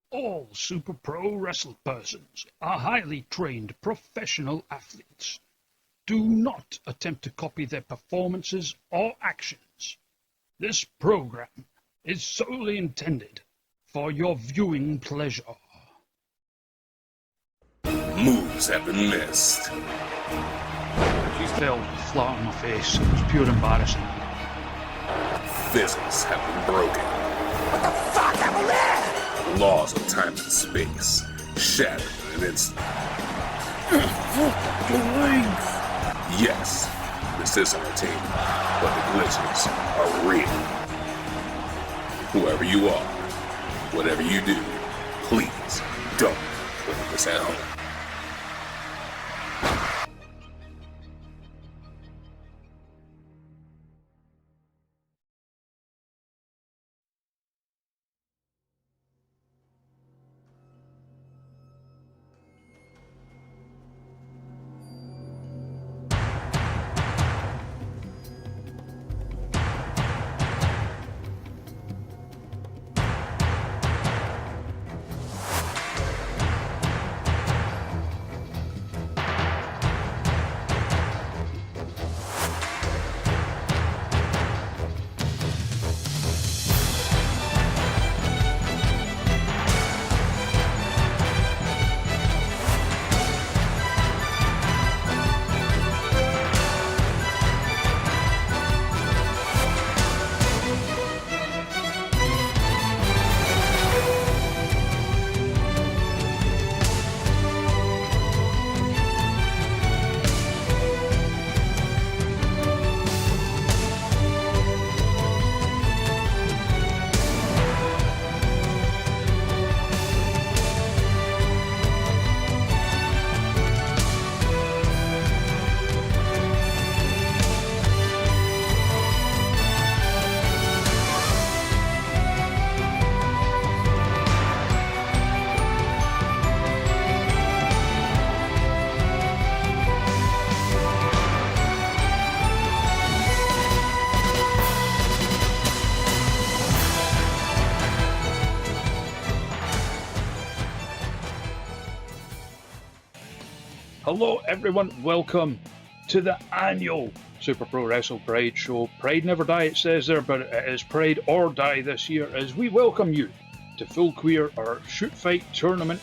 All Super Pro Wrestle persons are highly trained professional athletes. Do not attempt to copy their performances or actions. This program is solely intended for your viewing pleasure. Moves have been missed. She fell flat on my face. It was pure embarrassing. Physics have been broken. What the fuck happened there? Laws of time and space shattered in an instant. The legs. Yes, this is entertainment, but the glitches are real. Whoever you are, whatever you do, please don't leave this at home. Hello everyone, welcome to the annual Super Pro Wrestle Pride Show. Pride never die, it says there, but it is Pride or Die this year as we welcome you to Full Queer, our shoot fight tournament.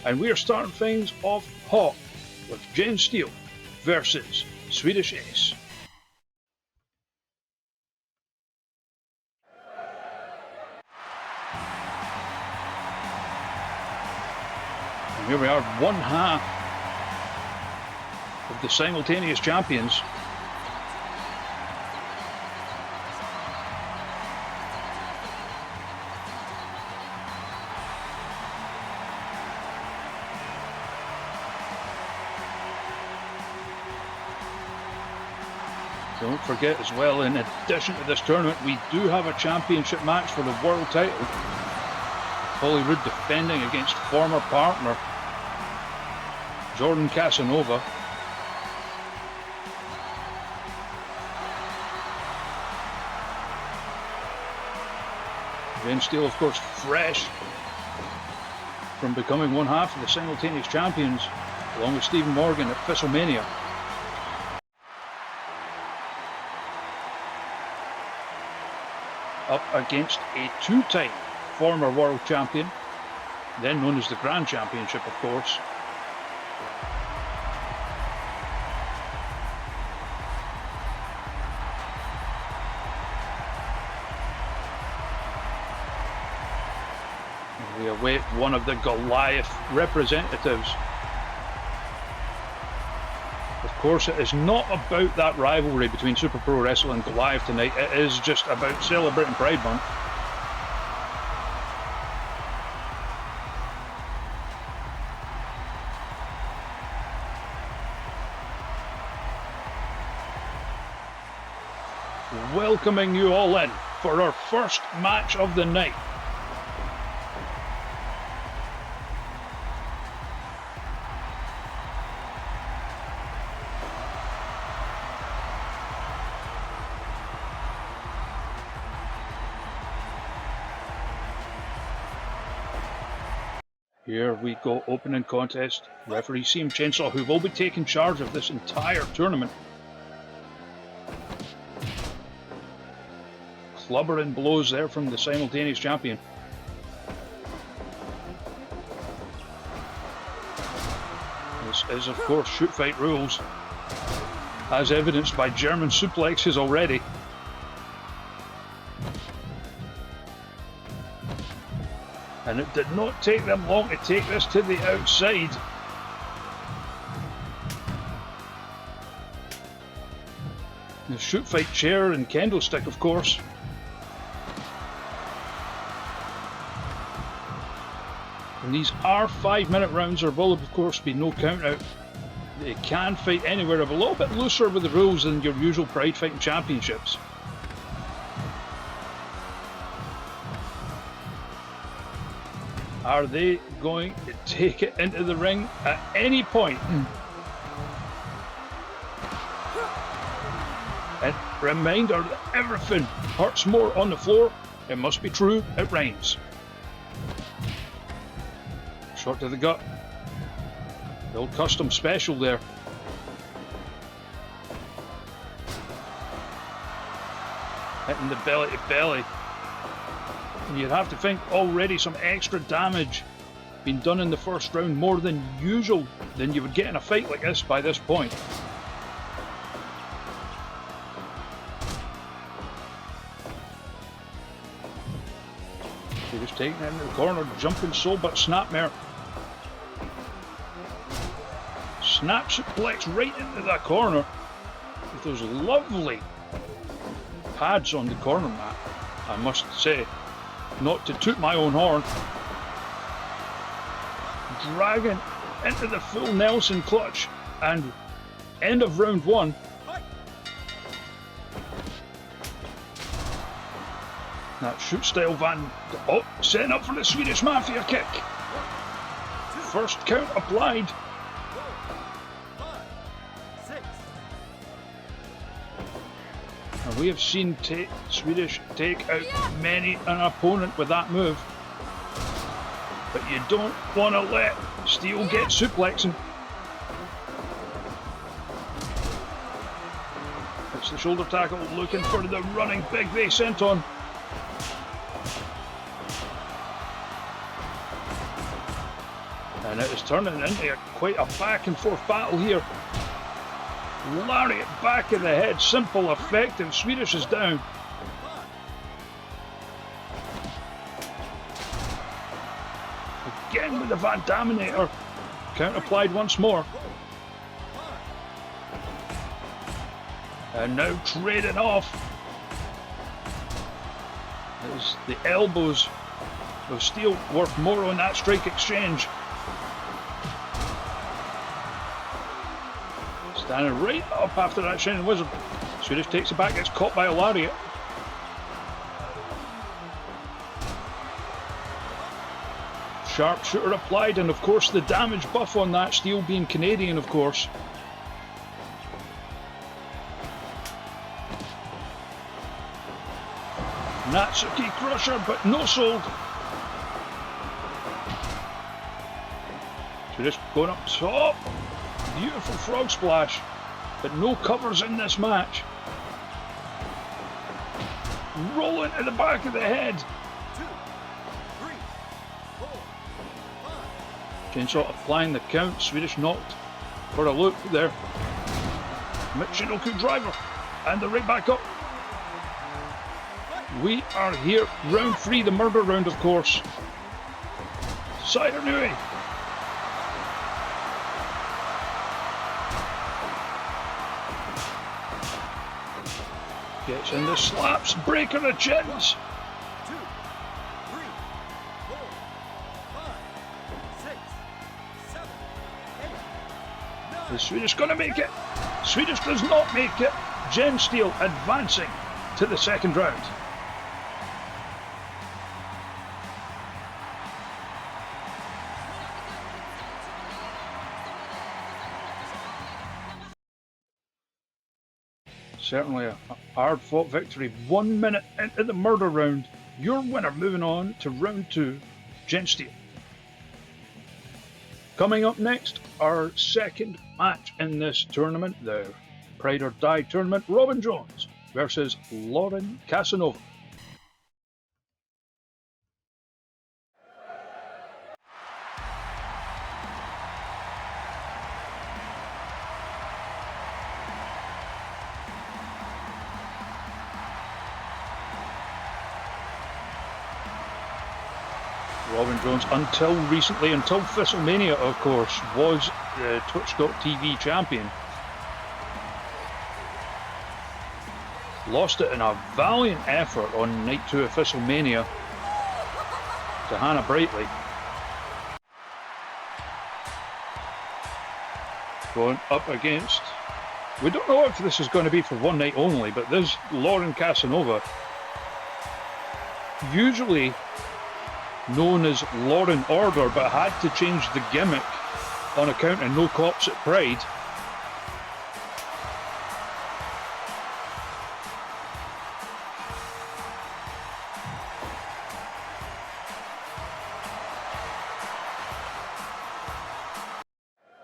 And we are starting things off hot with Jen Steele versus Swedish Ace. And here we are, one half of the simultaneous champions. Don't forget as well, in addition to this tournament, we do have a championship match for the world title. Rood defending against former partner Jordan Casanova. Jen Steele, of course, fresh from becoming one half of the simultaneous champions, along with Stephen Morgan at Fistlemania. Up against a two-time former world champion, then known as the Grand Championship, of course. We await one of the Goliath representatives. Of course, it is not about that rivalry between Super Pro Wrestle and Goliath tonight. It is just about celebrating Pride Month. Welcoming you all in for our first match of the night. Here we go, opening contest. Referee CM Chainsaw, who will be taking charge of this entire tournament. Clubbering blows there from the simultaneous champion. This is, of course, shoot fight rules, as evidenced by German suplexes already. And it did not take them long to take this to the outside. The shoot fight chair and candlestick, of course. And these are 5-minute rounds. There will, of course, be no count out. They can fight anywhere. They're a little bit looser with the rules than your usual Pride Fighting Championships. Are they going to take it into the ring at any point? And reminder that everything hurts more on the floor. It must be true, it rains. Shot to the gut. The old custom special there. Hitting the belly to belly. And you'd have to think already some extra damage being done in the first round, more than usual, than you would get in a fight like this by this point. He was taking it into the corner, jumping soul, but snapmare. Snap suplex right into that corner with those lovely pads on the corner mat, I must say. Not to toot my own horn. Dragging into the full Nelson clutch, and end of round one. That shoot style Van. Oh, setting up for the Swedish Mafia kick. First count applied. And we have seen Swedish take out many an opponent with that move. But you don't want to let Steel get suplexing. It's the shoulder tackle, looking for the running big they sent on. And it is turning into quite a back and forth battle here. Lariat back of the head, simple, effective. Swedish is down. Again with the Van Daminator. Count applied once more. And now trading off. As the elbows of Steel work more on that strike exchange. Standing right up after that Shining Wizard. Swedish takes it back, gets caught by a lariat. Sharpshooter applied, and of course the damage buff on that, Steel being Canadian, of course. Natsuki Crusher, but no sold. Swedish going up top. Beautiful frog splash, but no covers in this match. Rolling to the back of the head. 2, 3, 4, 5, Chainsaw applying the count. Swedish knocked for a loop there. Michinoku driver, and they're right back up. We are here, round 3, the murder round, of course. Cider Nui. Gets in the slaps, breaker the chins. 2, 3, 4, 5, 6, 7, 8. Is Swedish going to make it? Swedish does not make it. Gen Steel advancing to the second round. Certainly a hard-fought victory. 1 minute into the murder round. Your winner moving on to round 2, Gen Steel. Coming up next, our second match in this tournament, the Pride or Die tournament, Robin Jones versus Lauren Casanova. Robin Jones, until recently, until WrestleMania, of course, was the Twitch.tv champion. Lost it in a valiant effort on night 2 of WrestleMania to Hannah Brightly. Going up against, we don't know if this is going to be for one night only, but this Lauren Casanova, usually known as Lauren Order, but had to change the gimmick on account of no cops at Pride.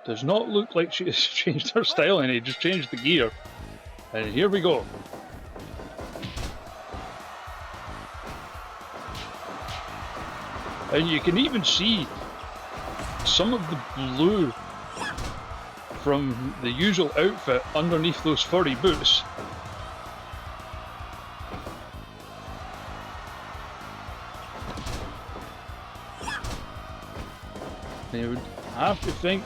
Does not look like she has changed her style any, just changed the gear. And here we go. And you can even see some of the blue from the usual outfit underneath those furry boots. And you would have to think,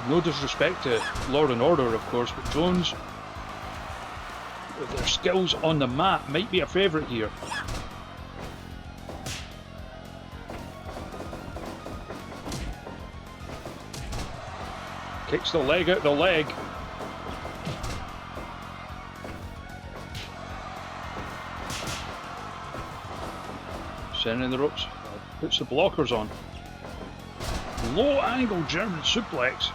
no disrespect to Lauren Order of course, but Jones, with their skills on the mat, might be a favourite here. Kicks the leg out the leg. Sending the ropes. Puts the blockers on. Low angle German suplex.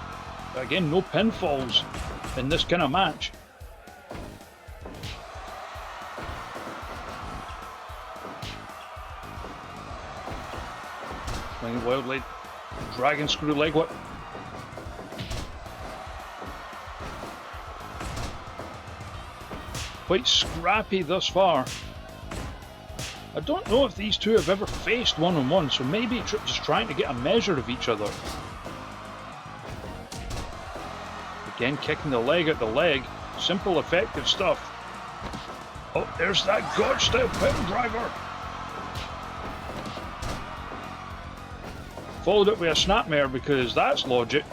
Again, no pinfalls in this kind of match. Swinging wildly. Dragon screw leg whip. Quite scrappy thus far. I don't know if these two have ever faced one-on-one, so maybe just trying to get a measure of each other. Again, kicking the leg out the leg. Simple, effective stuff. Oh, there's that God-style pin driver. Followed it with a snapmare because that's logic.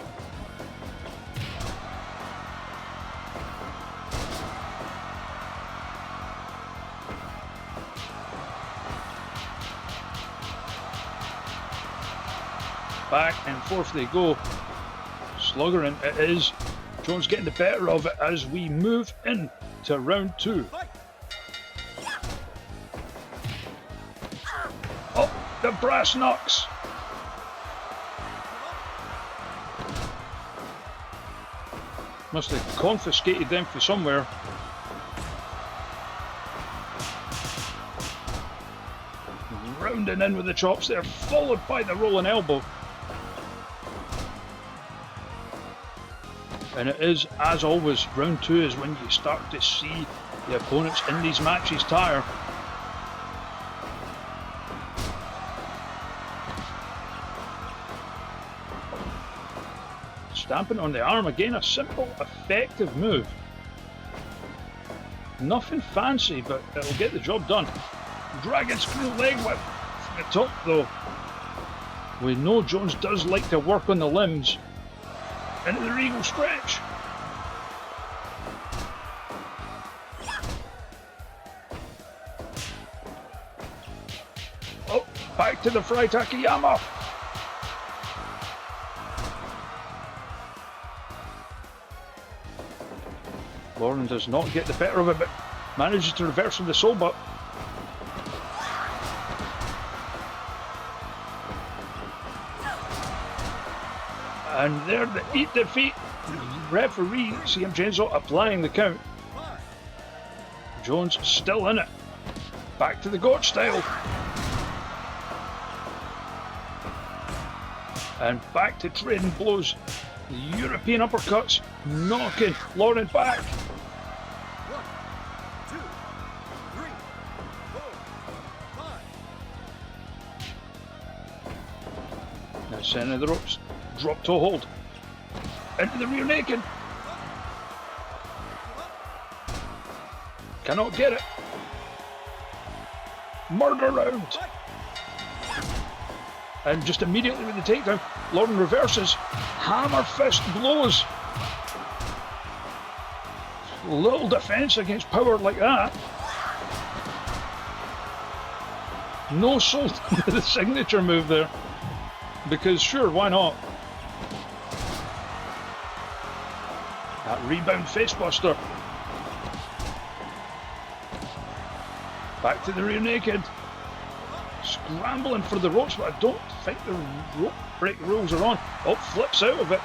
Back and forth they go. Slugger, and it is. Jones getting the better of it as we move in to round 2. Oh, the brass knucks. Must have confiscated them from somewhere. Rounding in with the chops there, followed by the rolling elbow. And it is, as always, round 2 is when you start to see the opponents in these matches tire. Stamping on the arm, again a simple, effective move. Nothing fancy, but it'll get the job done. Dragon screw leg whip from the top though. We know Jones does like to work on the limbs. Into the regal stretch. Oh, back to the Fry Takayama. Lauren does not get the better of it, but manages to reverse from the soul butt. And there, the eat the feet. Referee CM Chainsaw applying the count. Jones still in it. Back to the goat style. And back to trading blows. The European uppercuts knocking Lauren back. 1, 2, 3, 4, 5. Now centre of the ropes. Drop toe hold. Into the rear naked. Cannot get it. Murder round. And just immediately with the takedown, Lauren reverses. Hammer fist blows. Little defense against power like that. No sold to the signature move there. Because sure, why not? That rebound facebuster. Back to the rear naked. Scrambling for the ropes, but I don't think the rope break rules are on. Oh, flips out of it.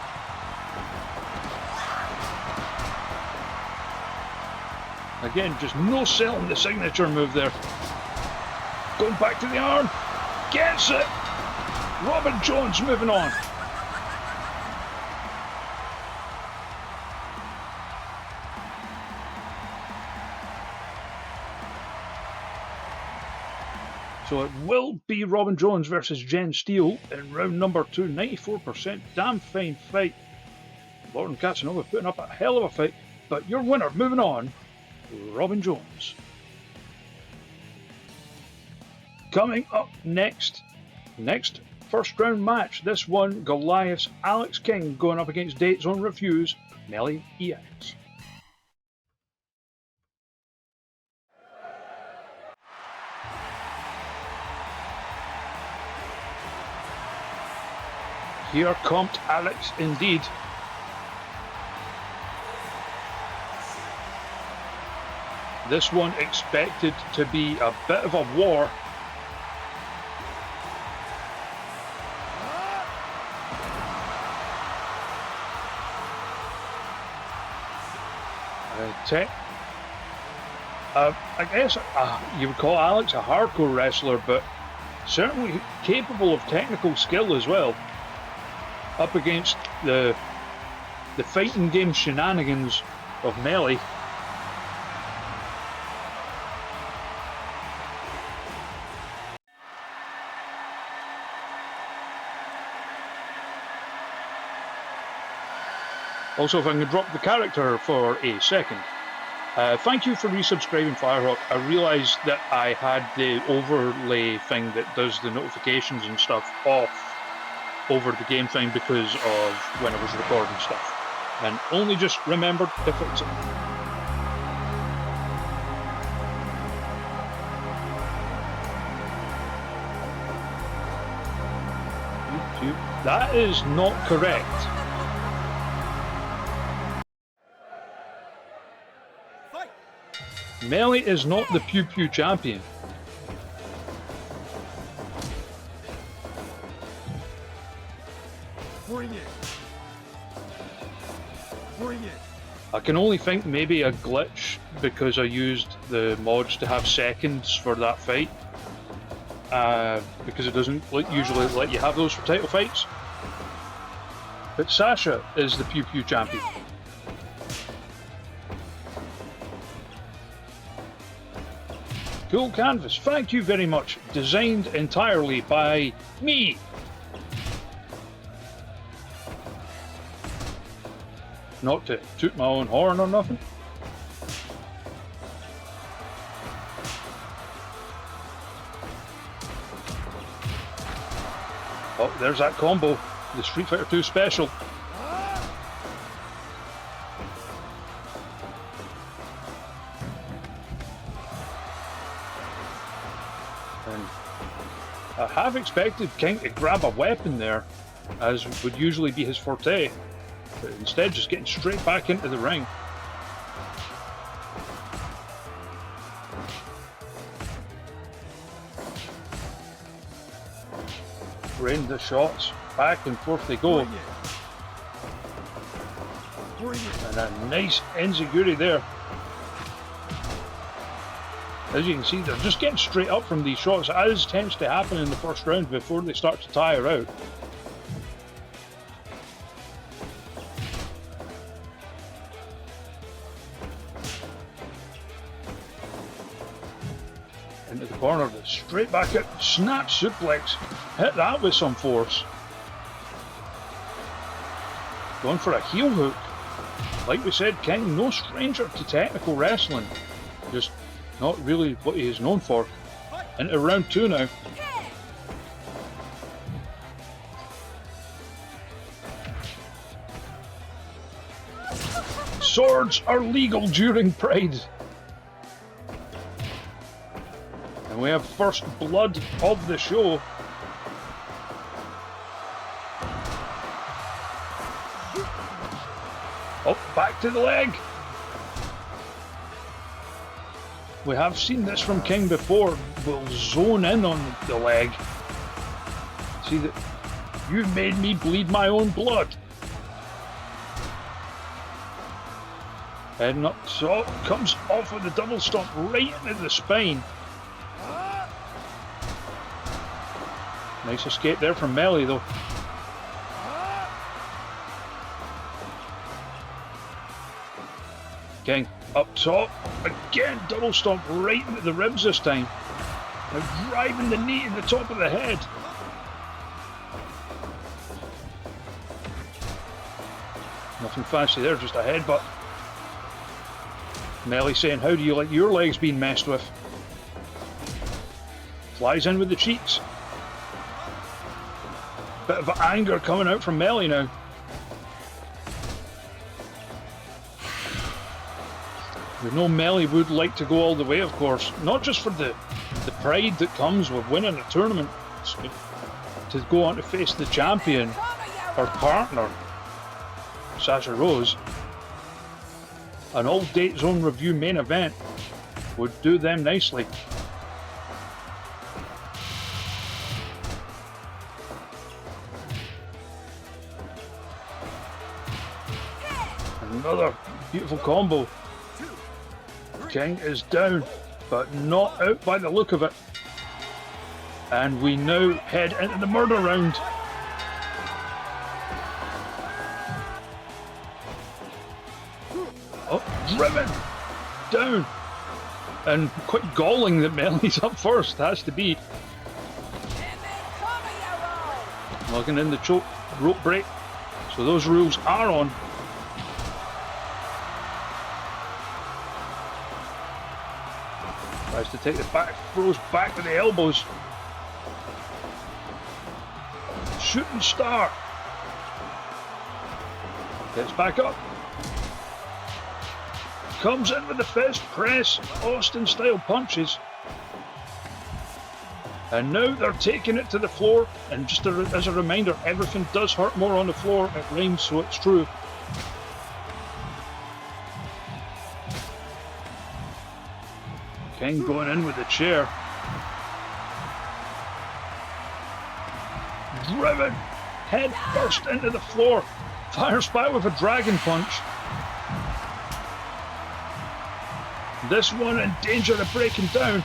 Again, just no selling the signature move there. Going back to the arm. Gets it. Robin Jones moving on. So it will be Robin Jones versus Jen Steele in round number 2, 94%. Damn fine fight. Lauren Casanova putting up a hell of a fight, but your winner, moving on, Robin Jones. Coming up next first round match. This one, Goliath's Alex King going up against Date Zone Refuse, Melly EX. Here comes Alex indeed. This one expected to be a bit of a war. I guess you would call Alex a hardcore wrestler, but certainly capable of technical skill as well. Up against the fighting game shenanigans of Melly. Also, if I can drop the character for a second. Thank you for resubscribing, Firehawk. I realised that I had the overlay thing that does the notifications and stuff off over the game thing because of when I was recording stuff. And only just remembered to fix it. That is not correct. Melly is not the Pew-Pew Champion. Bring it. Bring it. I can only think maybe a glitch because I used the mods to have seconds for that fight. Because it doesn't usually let you have those for title fights. But Sasha is the Pew-Pew Champion. Cool canvas, thank you very much. Designed entirely by me. Not to toot my own horn or nothing. Oh, there's that combo. The Street Fighter 2 special. I have expected King to grab a weapon there, as would usually be his forte, but instead just getting straight back into the ring. Rain the shots, back and forth they go. And a nice enziguri there. As you can see, they're just getting straight up from these shots, as tends to happen in the first round before they start to tire out. into the corner, straight back out, snatch suplex, hit that with some force. Going for a heel hook. Like we said, King, no stranger to technical wrestling, just not really what he is known for. Into round 2 now. Swords are legal during Pride. And we have first blood of the show. Up, back to the leg. We have seen this from King before. We'll zone in on the leg. See that you made me bleed my own blood. Heading up top, comes off with the double stomp right into the spine. Nice escape there from Melly though. King up top, again double stomp right into the ribs this time. Now driving the knee in the top of the head. Nothing fancy there, just a headbutt. Melly saying, how do you like your legs being messed with? Flies in with the cheeks. Bit of anger coming out from Melly now. We know Melly would like to go all the way, of course. Not just for the pride that comes with winning a tournament. To go on to face the champion, her partner, Sasha Rose. An all-date zone review main event would do them nicely. Another beautiful combo. King is down, but not out by the look of it. And we now head into the murder round. Oh, driven down. And quite galling that Melly's up first, has to be. Looking in the choke, rope break. So those rules are on. Tries to take the back, throws back with the elbows. Shooting star. Gets back up. Comes in with the fist press, Austin style punches. And now they're taking it to the floor. And just as a reminder, everything does hurt more on the floor. It rhymes, so it's true. King going in with the chair. Driven head first into the floor. Fires back with a dragon punch. This one in danger of breaking down.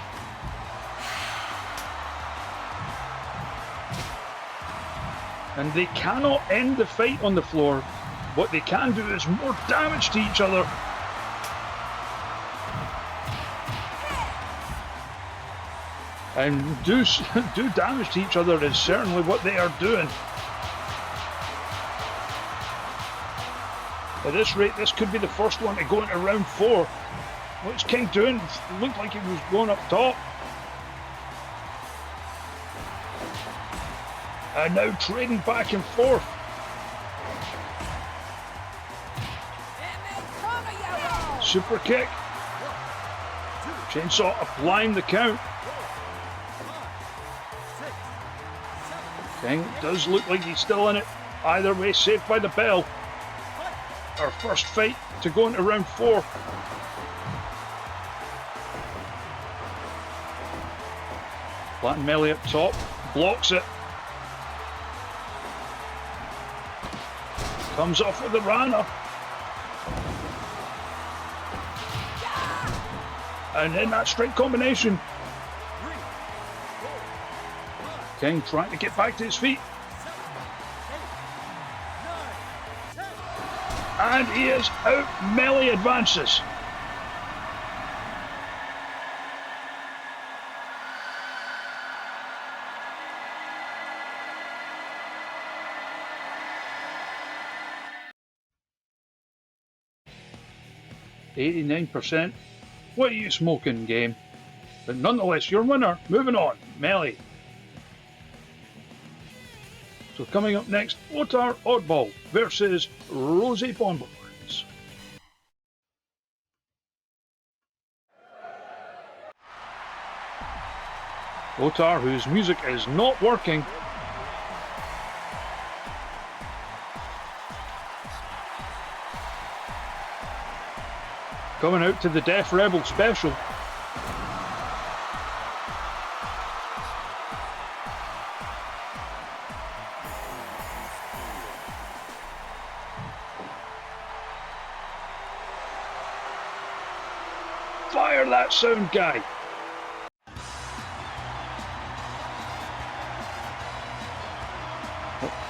And they cannot end the fight on the floor. What they can do is more damage to each other. And do damage to each other is certainly what they are doing. At this rate, this could be the first one to go into round 4. What's King doing? It looked like he was going up top. And now trading back and forth. Super kick. Chainsaw applying the count. King does look like he's still in it. Either way, saved by the bell. Our first fight to go into round 4. Latin Melly up top, blocks it. Comes off with the Rana. And then that straight combination. King trying to get back to his feet. And he is out. Melly advances. 89%. What are you smoking, game? But nonetheless, your winner. Moving on, Melly. So coming up next, Otar Oddball versus Rosie Bonbons. Otar, whose music is not working. Coming out to the Deaf Rebel special. Fire that sound guy!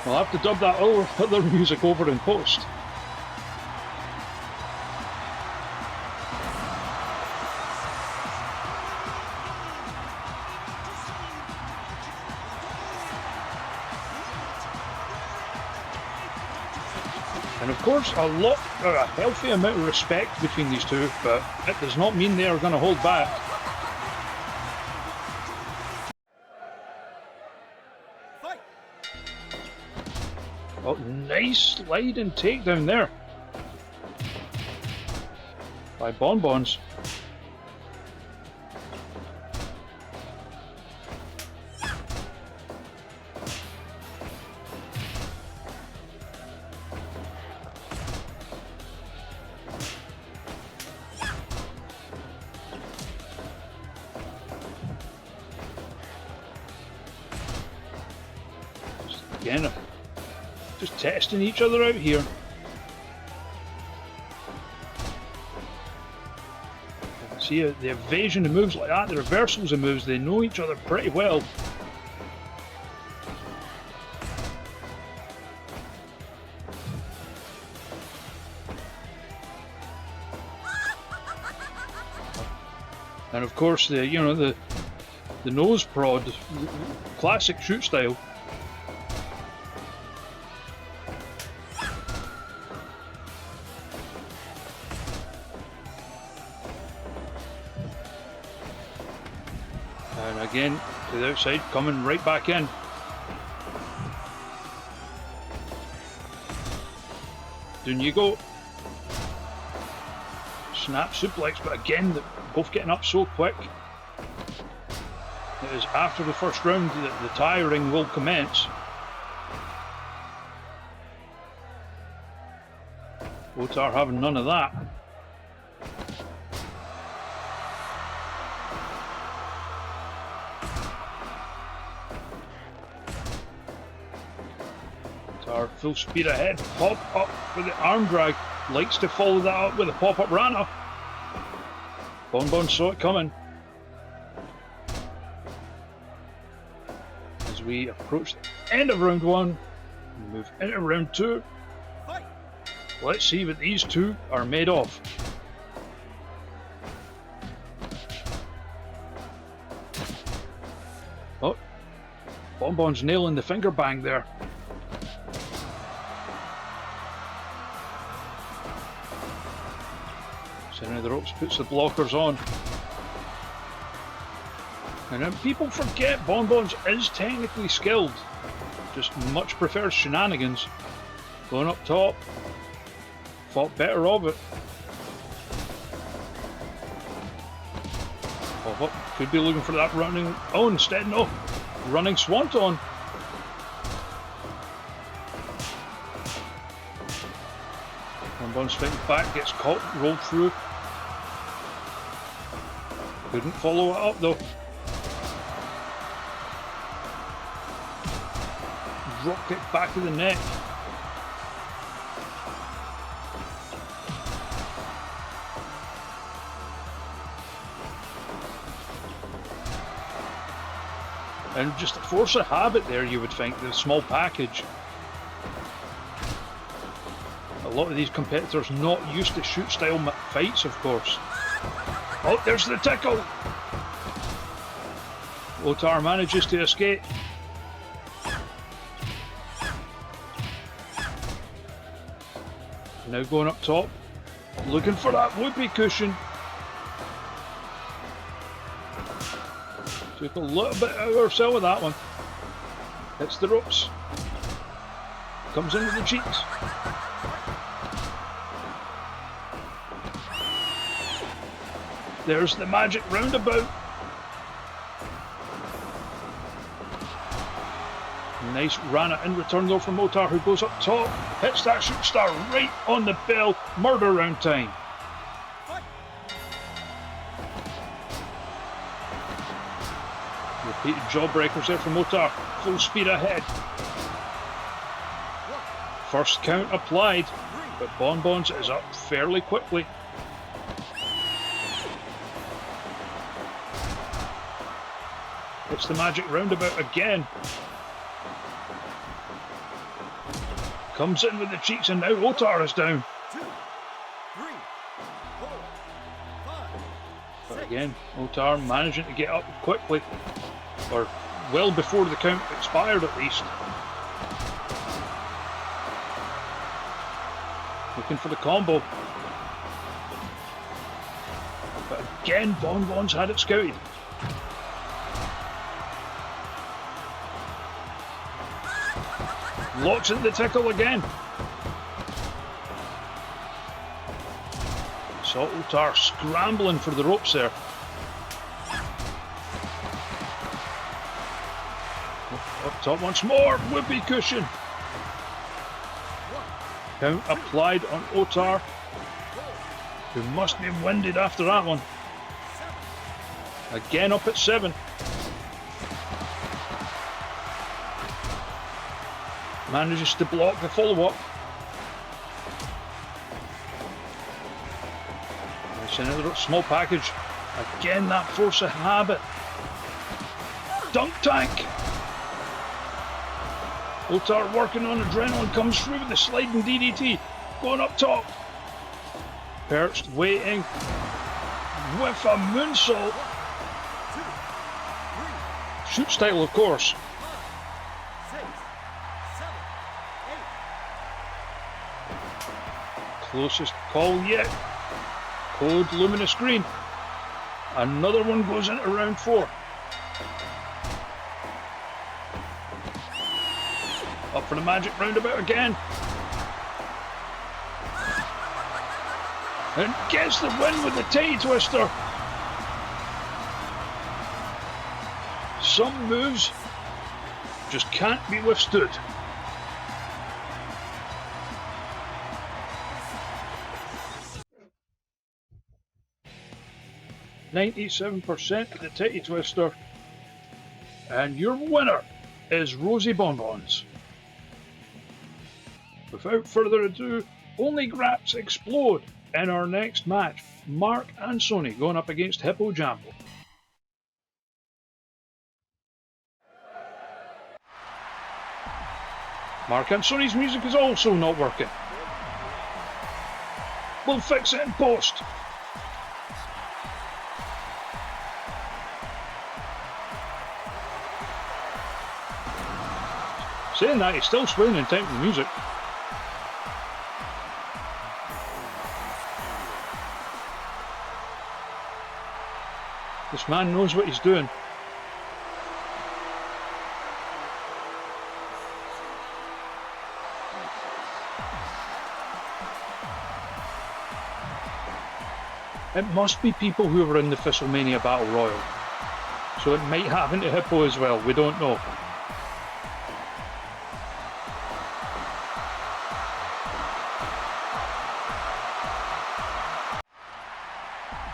I'll have to dub that other music over in post. And of course, a healthy amount of respect between these two, but it does not mean they are going to hold back. Fight. Oh, nice slide and takedown there by Bonbons. Again, just testing each other out here. See, the evasion of moves like that, the reversals of moves, they know each other pretty well. And of course, the nose prod, classic shoot style. And again, to the outside, coming right back in. Down you go. Snap suplex, but again, they're both getting up so quick. It is after the first round that the tiring will commence. Otar having none of that. Otar full speed ahead, pop up with the arm drag. Likes to follow that up with a pop-up Rana. Bonbon saw it coming. As we approach the end of round one, we move into round two. Fight. Let's see what these two are made of. Oh, Bonbon's nailing the finger bang there. Center of the ropes, puts the blockers on. And then people forget Bonbons is technically skilled, just much prefers shenanigans. Going up top, thought better of it. Pop up, could be looking for that running, oh instead no, running swanton. Bonbon's fighting back, gets caught, rolled through. Couldn't follow it up though. Drop kick back to the neck. And just a force of habit there, you would think, the small package. A lot of these competitors not used to shoot style fights, of course. Oh, there's the tickle! Otar manages to escape. Now going up top, Looking for that whoopee cushion. Took a little bit out of herself with that one. Hits the ropes. Comes into the cheeks. There's the magic roundabout. Nice Rana in return though from Motar, who goes up top, hits that superstar right on the bell. Murder round time. Repeated jawbreakers there from Motar. Full speed ahead. First count applied, but Bonbons is up fairly quickly. It's the magic roundabout again. Comes in with the cheeks and now Otar is down. 2, 3, 4, 5, But 6. again, Otar managing to get up quickly. Or well before the count expired at least. Looking for the combo. But again, Bonbons had it scouted. Locks in the tickle again. So Otar scrambling for the ropes there. Up top once more. Whoopee cushion. Count applied on Otar, who must be winded after that one. Again up at 7. Manages to block the follow-up. It's another small package. Again, that force of habit. Dunk tank. Otar working on adrenaline, comes through with the sliding DDT. Going up top. Perched, waiting. With a moonsault. Shoot style, of course. 6, 7, 8. Closest call yet. Code luminous green. Another one goes into round 4. Up for the magic roundabout again. And gets the win with the titty twister. Some moves just can't be withstood. %, of the titty twister. And your winner is Rosie Bonbons. Without further ado, only Graps explode in our next match. Mark and Sony going up against Hippo Jambo. Mark and Sony's music is also not working. We'll fix it in post. Saying that, he's still swinging in time for the music. This man knows what he's doing. It must be people who were in the Thistlemania Battle Royal. So it might happen to Hippo as well, we don't know.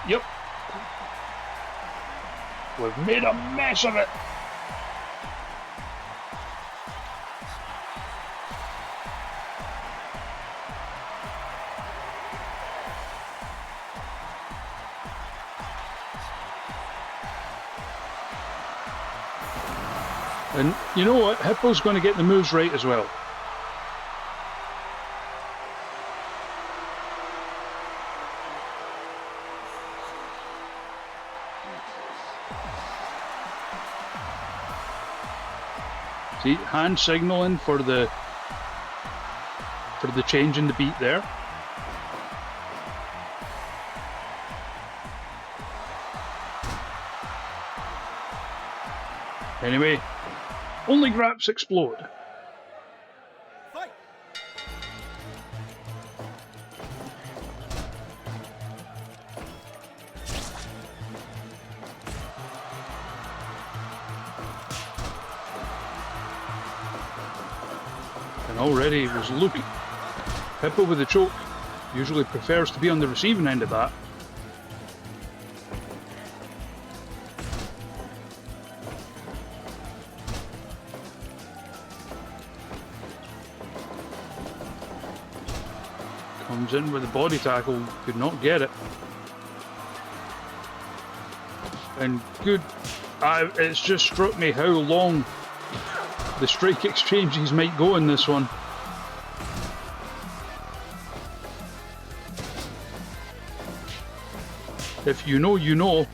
Yep. We've made a mess of it. And you know what? Hippo's going to get the moves right as well. See, hand signaling for the change in the beat there. Anyway, only graps explode. Fight! And already it was looking. Hippo with the choke usually prefers to be on the receiving end of that. Comes in with the body tackle, could not get it. And good, it's just struck me how long the strike exchanges might go in this one. If you know, you know.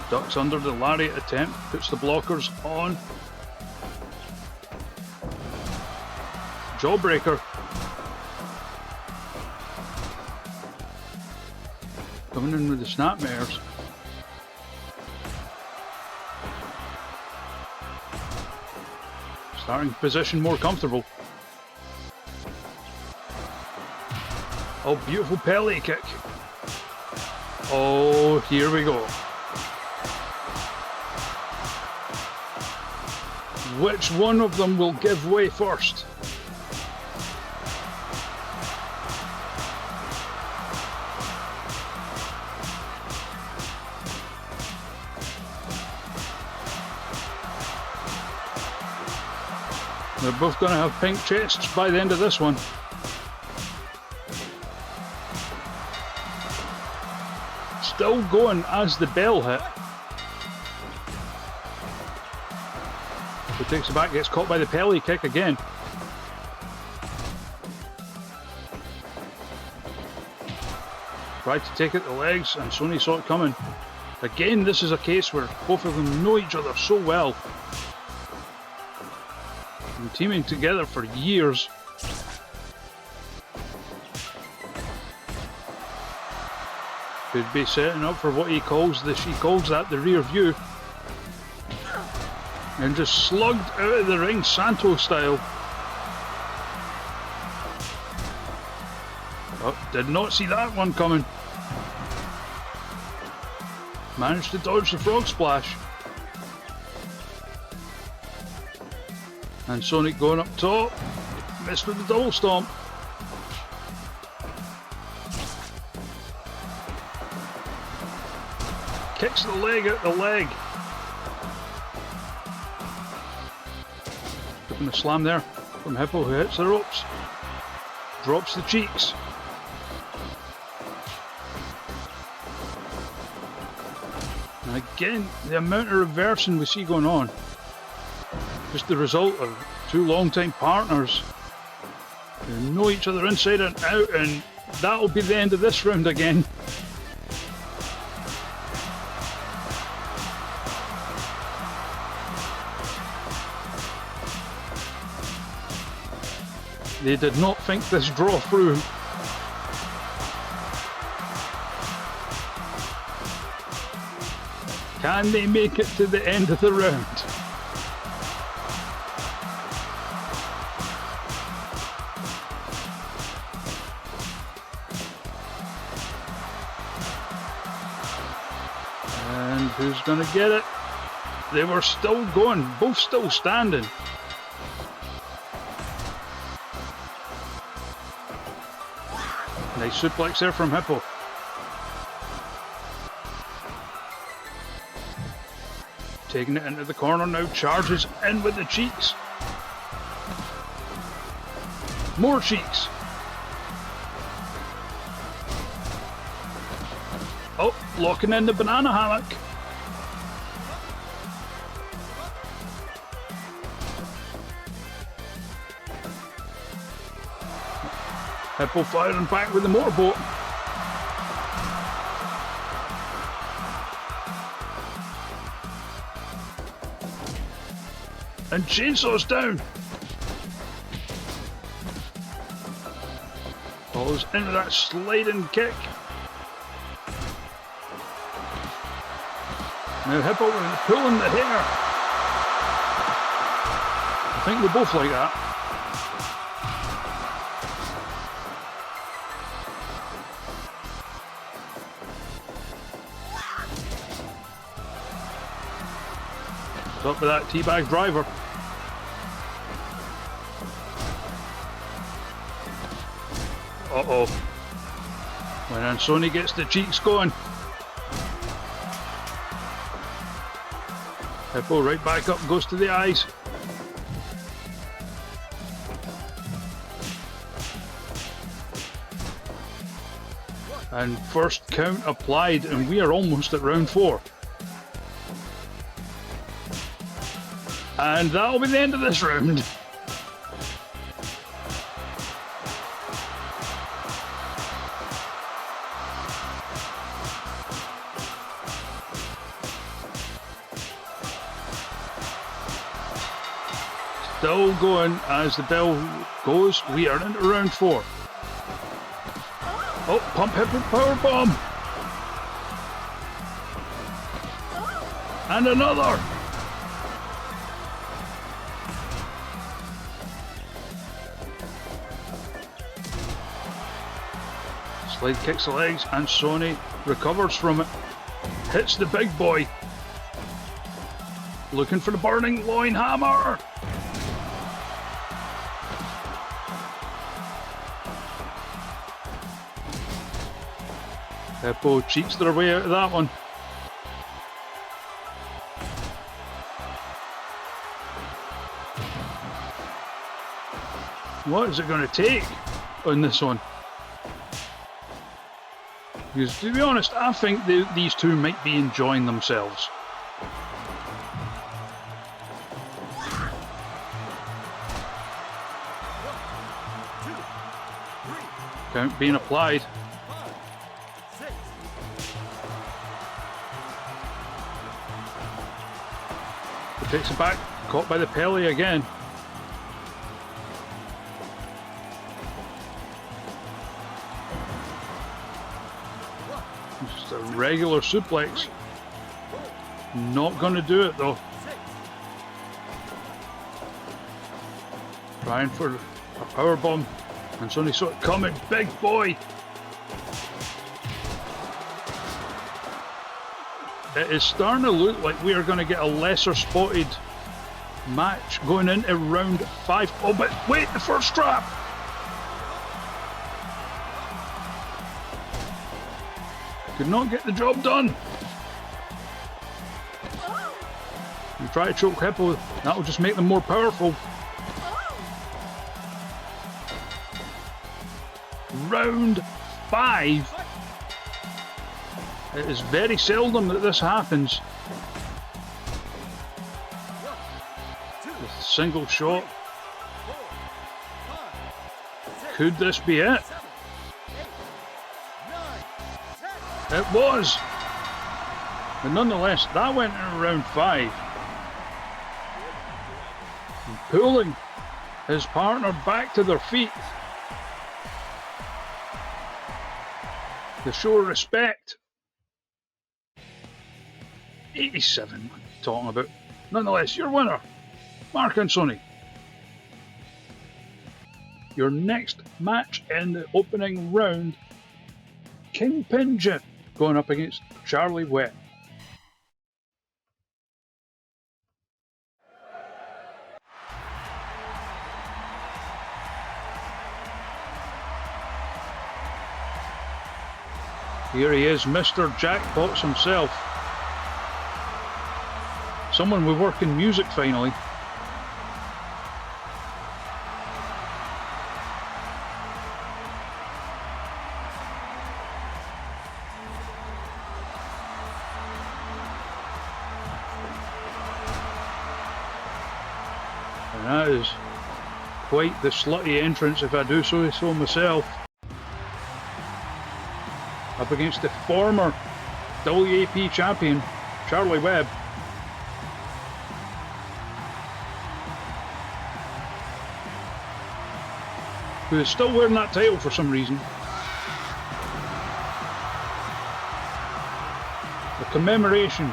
Ducks under the lariat attempt, puts the blockers on. Jawbreaker. Coming in with the snapmares. Starting position more comfortable. Oh, beautiful Pele kick. Oh, here we go. Which one of them will give way first? They're both going to have pink chests by the end of this one. Still going as the bell hit. Who takes it back, gets caught by the Pele kick again. Tried to take out the legs and Sony saw it coming. Again, this is a case where both of them know each other so well. Been teaming together for years. Could be setting up for what she calls that the rear view. And just slugged out of the ring, Santo style. Oh, did not see that one coming. Managed to dodge the frog splash. And Sonic going up top. Missed with the double stomp. Kicks the leg out the leg. Giving a slam there from Hippo, who hits the ropes. Drops the cheeks. And again, the amount of reversing we see going on. Just the result of two long-time partners who know each other inside and out, and that'll be the end of this round again. They did not think this draw through. Can they make it to the end of the round? And who's gonna get it? They were still going, both still standing. Nice suplex there from Hippo. Taking it into the corner now, charges in with the cheeks. More cheeks. Oh, locking in the banana hammock. Hippo firing back with the motorboat. And chainsaws down. Falls into that sliding kick. Now Hippo pulling the hair. I think they both like that. Up with that teabag driver. Uh-oh. When Ansoni gets the cheeks going. Hippo right back up, goes to the eyes. And first count applied, and we are almost at round 4. And that'll be the end of this round. Still going as the bell goes. We are into round 4. Oh, pump Hippo power bomb. And another. Slide kicks the legs, and Sony recovers from it. Hits the big boy. Looking for the burning loin hammer. Hippo cheats their way out of that one. What is it going to take on this one? Because to be honest, I think these two might be enjoying themselves. Count being applied. He takes it back, caught by the Pele again. Just a regular suplex. Not going to do it though. Trying for a power bomb. And Sonny saw it coming. Big boy. It is starting to look like we are going to get a lesser spotted match going into round 5. Oh, but wait, the first strap. Could not get the job done. You try to choke Hippo, that will just make them more powerful. Round 5. It is very seldom that this happens. With a single shot. Could this be it? It was. But nonetheless, that went in round 5. And pulling his partner back to their feet. To show respect. 87, what are you talking about? Nonetheless, your winner, Mark Ansoni. Your next match in the opening round, Kingpin Jim going up against Charlie Webb. Here he is, Mr. Jackpots himself. Someone with work in music finally. And that is quite the slutty entrance, if I do so myself. Up against the former WAP champion, Charlie Webb. who is still wearing that title for some reason. The commemoration.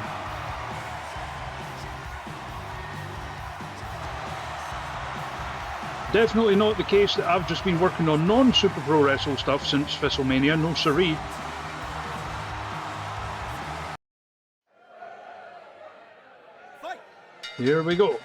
Definitely not the case that I've just been working on non-Super Pro Wrestle stuff since WrestleMania, no siree. Fight! Here we go.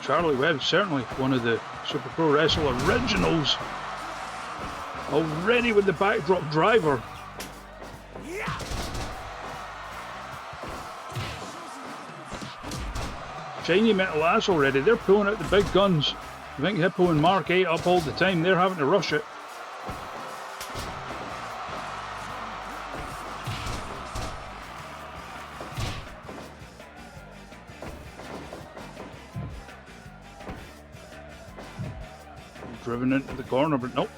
Charlie Webb, certainly one of the Super Pro Wrestle originals. Already with the backdrop driver. Shiny Metal Ass already. They're pulling out the big guns. I think Hippo and Mark 8 up all the time. They're having to rush it. Driven into the corner, but nope.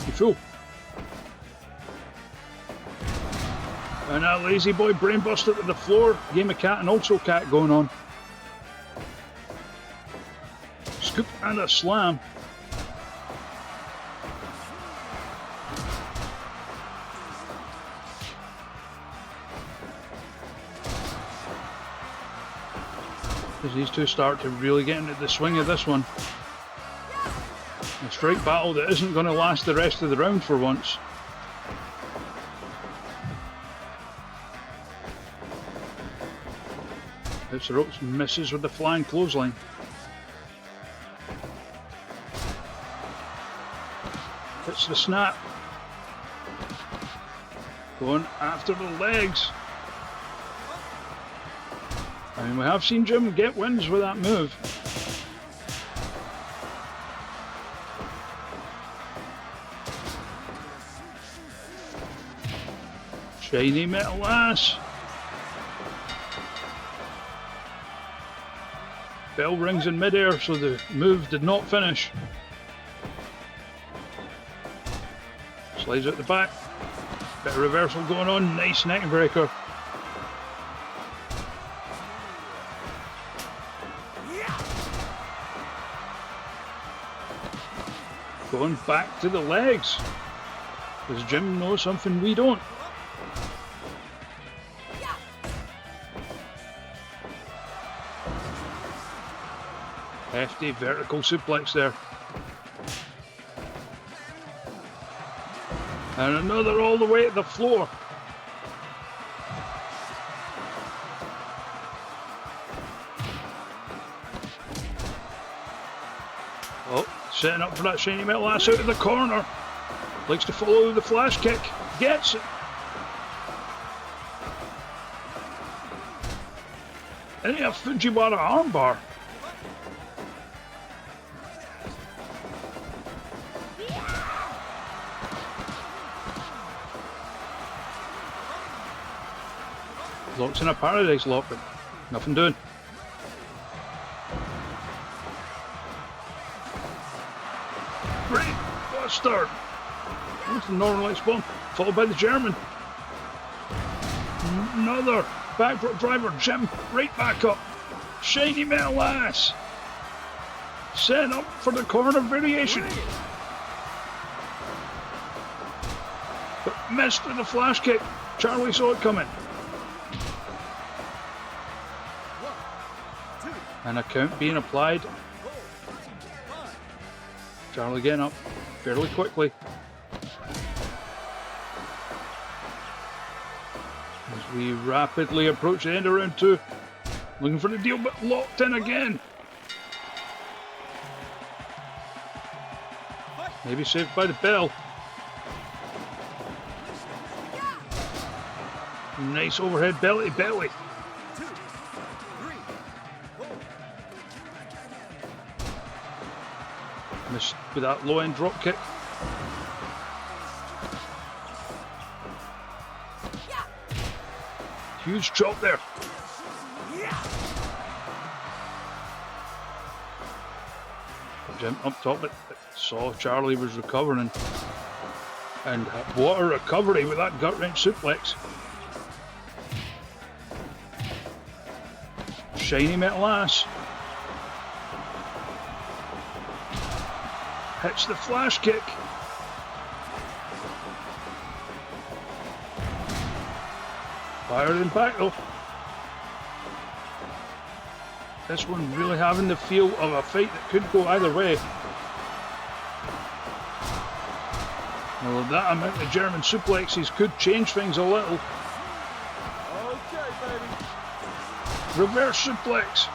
You fool. And that lazy boy brainbuster to the floor. Game of cat and also cat going on. Scoop and a slam. As these two start to really get into the swing of this one. A straight battle that isn't going to last the rest of the round for once. Hits the ropes, misses with the flying clothesline. Hits the snap. Going after the legs. I mean, we have seen Jim get wins with that move. Shiny Metal Ass. Bell rings in midair, so the move did not finish. Slides out the back. Bit of reversal going on. Nice neck breaker. Going back to the legs. Does Jim know something we don't? Hefty vertical suplex there. And another all the way to the floor. Oh, setting up for that Shiny Metal Ass out of the corner. Likes to follow the flash kick. Gets it. And a Fujiwara armbar. Locks in a paradise lock, but nothing doing. Great buster. That's the Northern Lights bomb, followed by the German. Another backdrop driver, Jim right back up. Shiny Metal Ass. Setting up for the corner variation. But missed with the flash kick. Charlie saw it coming. And a count being applied. Charlie getting up fairly quickly. As we rapidly approach the end of round 2. Looking for the deal, but locked in again. Maybe saved by the bell. Nice overhead belly to belly. Missed with that low end drop kick. Huge chop there. Jim up top, but saw Charlie was recovering. And what a recovery with that gut wrench suplex. Shiny metal ass. Hits the flash kick. Fire impact though. This one really having the feel of a fight that could go either way. Well, that amount of German suplexes could change things a little. Okay, baby. Reverse suplex.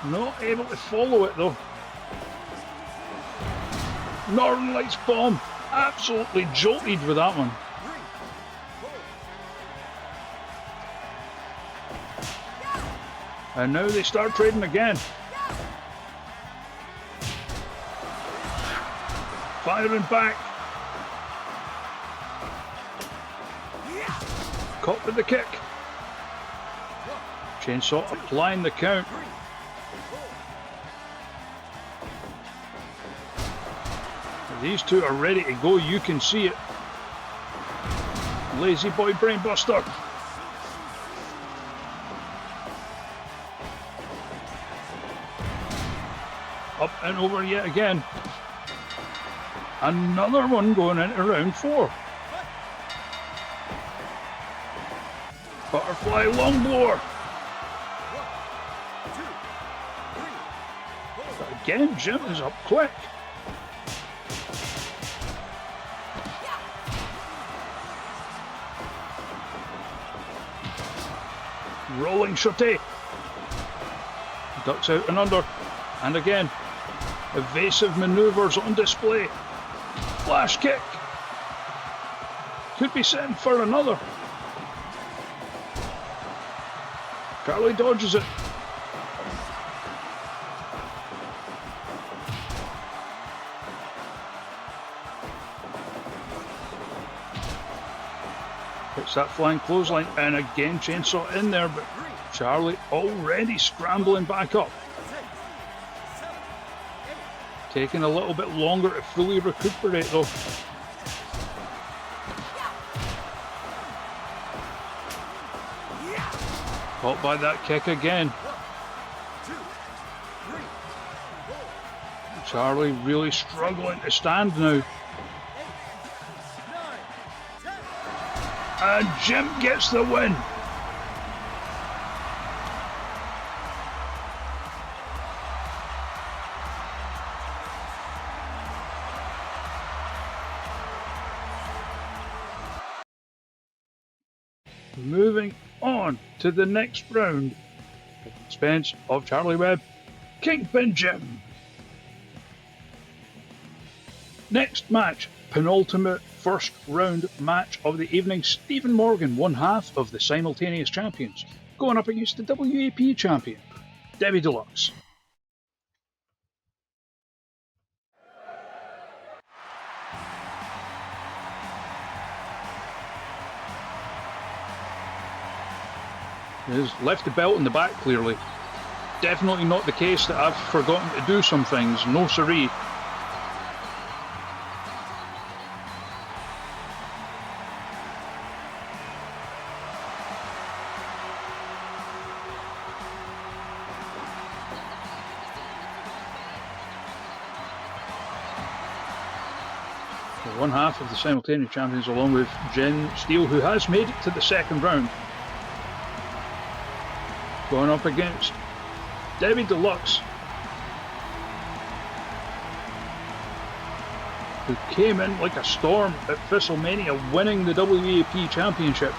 Not able to follow it though. Northern Lights bomb. Absolutely jolted with that one. 3, 4. And now they start trading again. Firing back. Caught with the kick. Chainsaw applying the count. These two are ready to go, you can see it. Lazy boy brainbuster. Up and over yet again. Another one going into round 4. Butterfly long blower. 1, 2, 3, 4. Again, Jim is up quick. Rolling shotty. Ducks out and under. And again, evasive maneuvers on display. Flash kick. Could be setting for another. Charlie dodges it. Hits that flying clothesline, and again chainsaw in there, but Charlie already scrambling back up. 6, 7, 8. Taking a little bit longer to fully recuperate though. Caught by that kick again. 1, 2, 3, 4. Charlie really struggling to stand now. 8, 9, 10. And Jim gets the win. Moving on to the next round at the expense of Charlie Webb, Kingpin Jim. Next match, penultimate first round match of the evening. Stephen Morgan, one half of the simultaneous champions, going up against the WAP champion, Debbie Deluxe. He's left the belt in the back clearly. Definitely not the case that I've forgotten to do some things, no siree. One half of the simultaneous champions, along with Jen Steele, who has made it to the second round, going up against Debbie Deluxe, who came in like a storm at WrestleMania, winning the WAP Championship.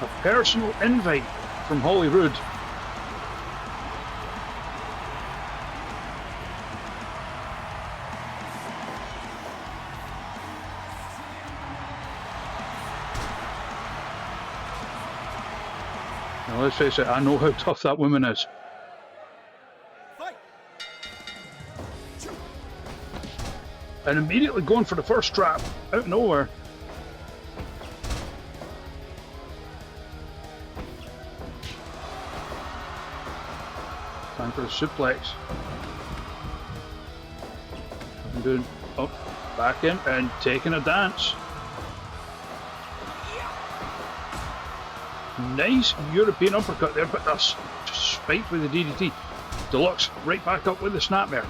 A personal invite from Holly Rood. Now let's face it, I know how tough that woman is. Fight. and immediately going for the first trap out of nowhere. Time for the suplex. I'm doing up, back in, and taking a dance. Nice European uppercut there, but that's just spiked with the DDT. Deluxe right back up with the snapmare.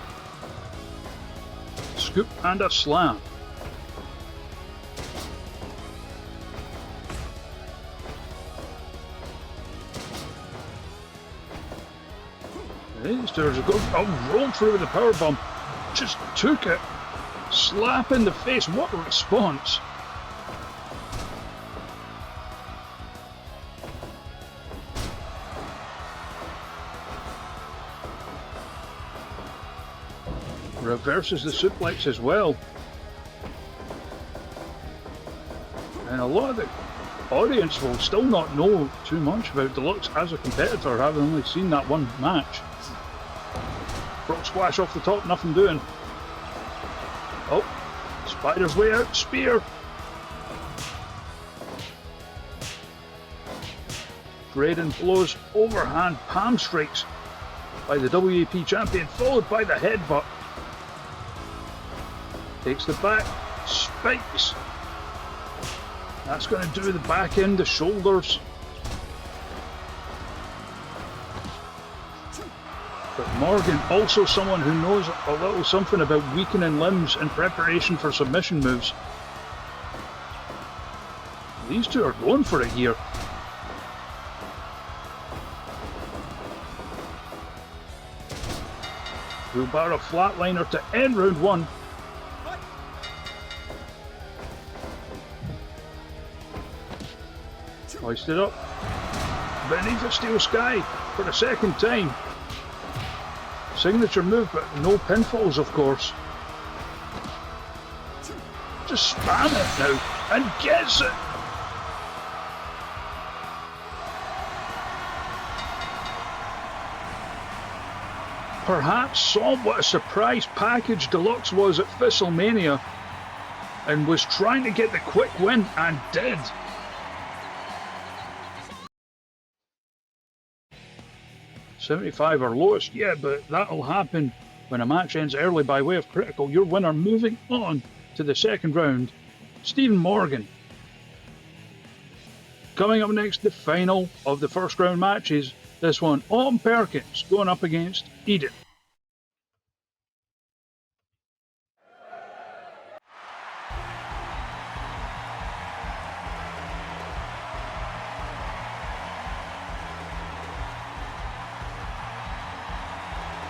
Scoop and a slam. There's a good roll through with the powerbomb. Just took it. Slap in the face. What a response. Reverses the suplex as well. And a lot of the audience will still not know too much about Deluxe as a competitor, having only seen that one match. Frog splash off the top, nothing doing. Oh, Spider's way out, spear. Braden blows overhand palm strikes by the WAP champion, followed by the headbutt. Takes the back, spikes. That's going to do the back end, the shoulders. But Morgan, also someone who knows a little something about weakening limbs in preparation for submission moves. These two are going for it here. Wheelbarrow flatliner to end round one. Hoisted up. Beneath a steel sky for the second time. Signature move, but no pinfalls, of course. Just spam it now and gets it. Perhaps saw what a surprise package Deluxe was at WrestleMania and was trying to get the quick win, and did. $75 or lowest, yeah, but that'll happen when a match ends early by way of critical. Your winner moving on to the second round, Stephen Morgan. Coming up next, the final of the first round matches. This one, Autumn Perkins going up against Eden.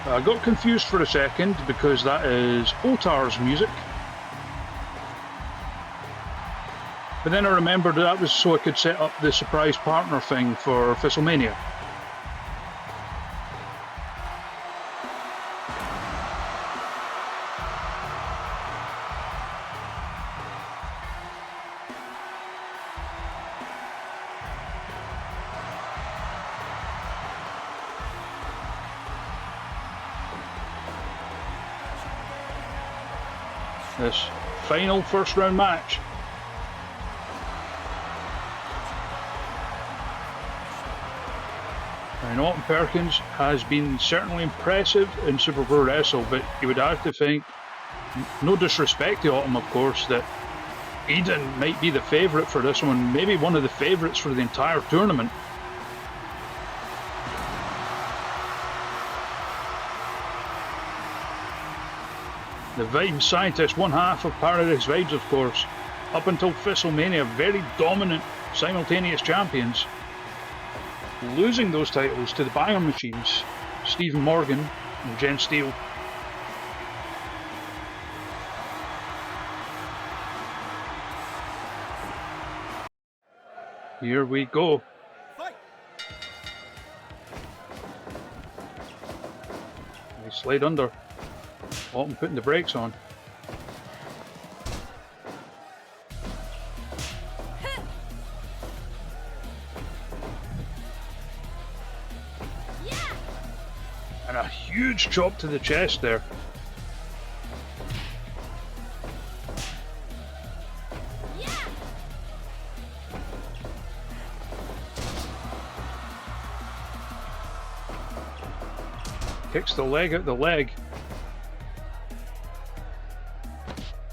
I got confused for a second because that is Otar's music. But then I remembered that was so I could set up the surprise partner thing for WrestleMania. This final first round match. And Autumn Perkins has been certainly impressive in Super Pro Wrestle, but you would have to think, no disrespect to Autumn of course, that Eden might be the favourite for this one, maybe one of the favourites for the entire tournament. The Vibe Scientist, one half of Paradise Vibes, of course. Up until WrestleMania, very dominant simultaneous champions. Losing those titles to the Banger Machines, Stephen Morgan and Jen Steele. Here we go. They slide under. Autumn putting the brakes on. And a huge chop to the chest there. Kicks the leg out the leg.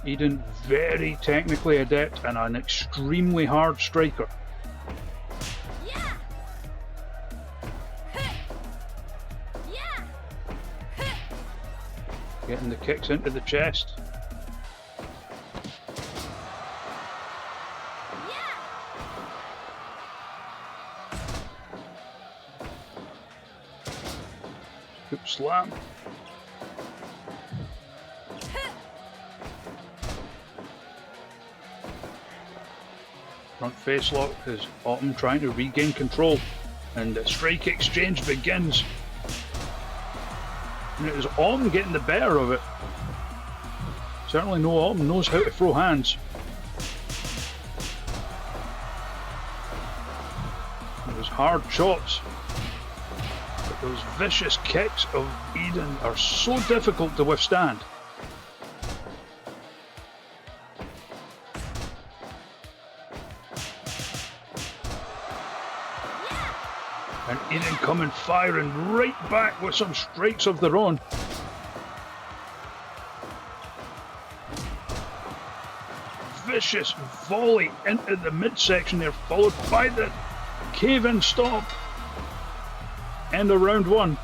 Eden, very technically adept and an extremely hard striker. Yeah. Yeah. Getting the kicks into the chest. Scoop slam. Front face lock is Autumn trying to regain control, and the strike exchange begins. And it is Autumn getting the better of it. Certainly no Autumn knows how to throw hands. Those hard chops. But those vicious kicks of Eden are so difficult to withstand. And Eden coming firing right back with some strikes of their own. Vicious volley into the midsection there, followed by the cave-in stop. End of round one.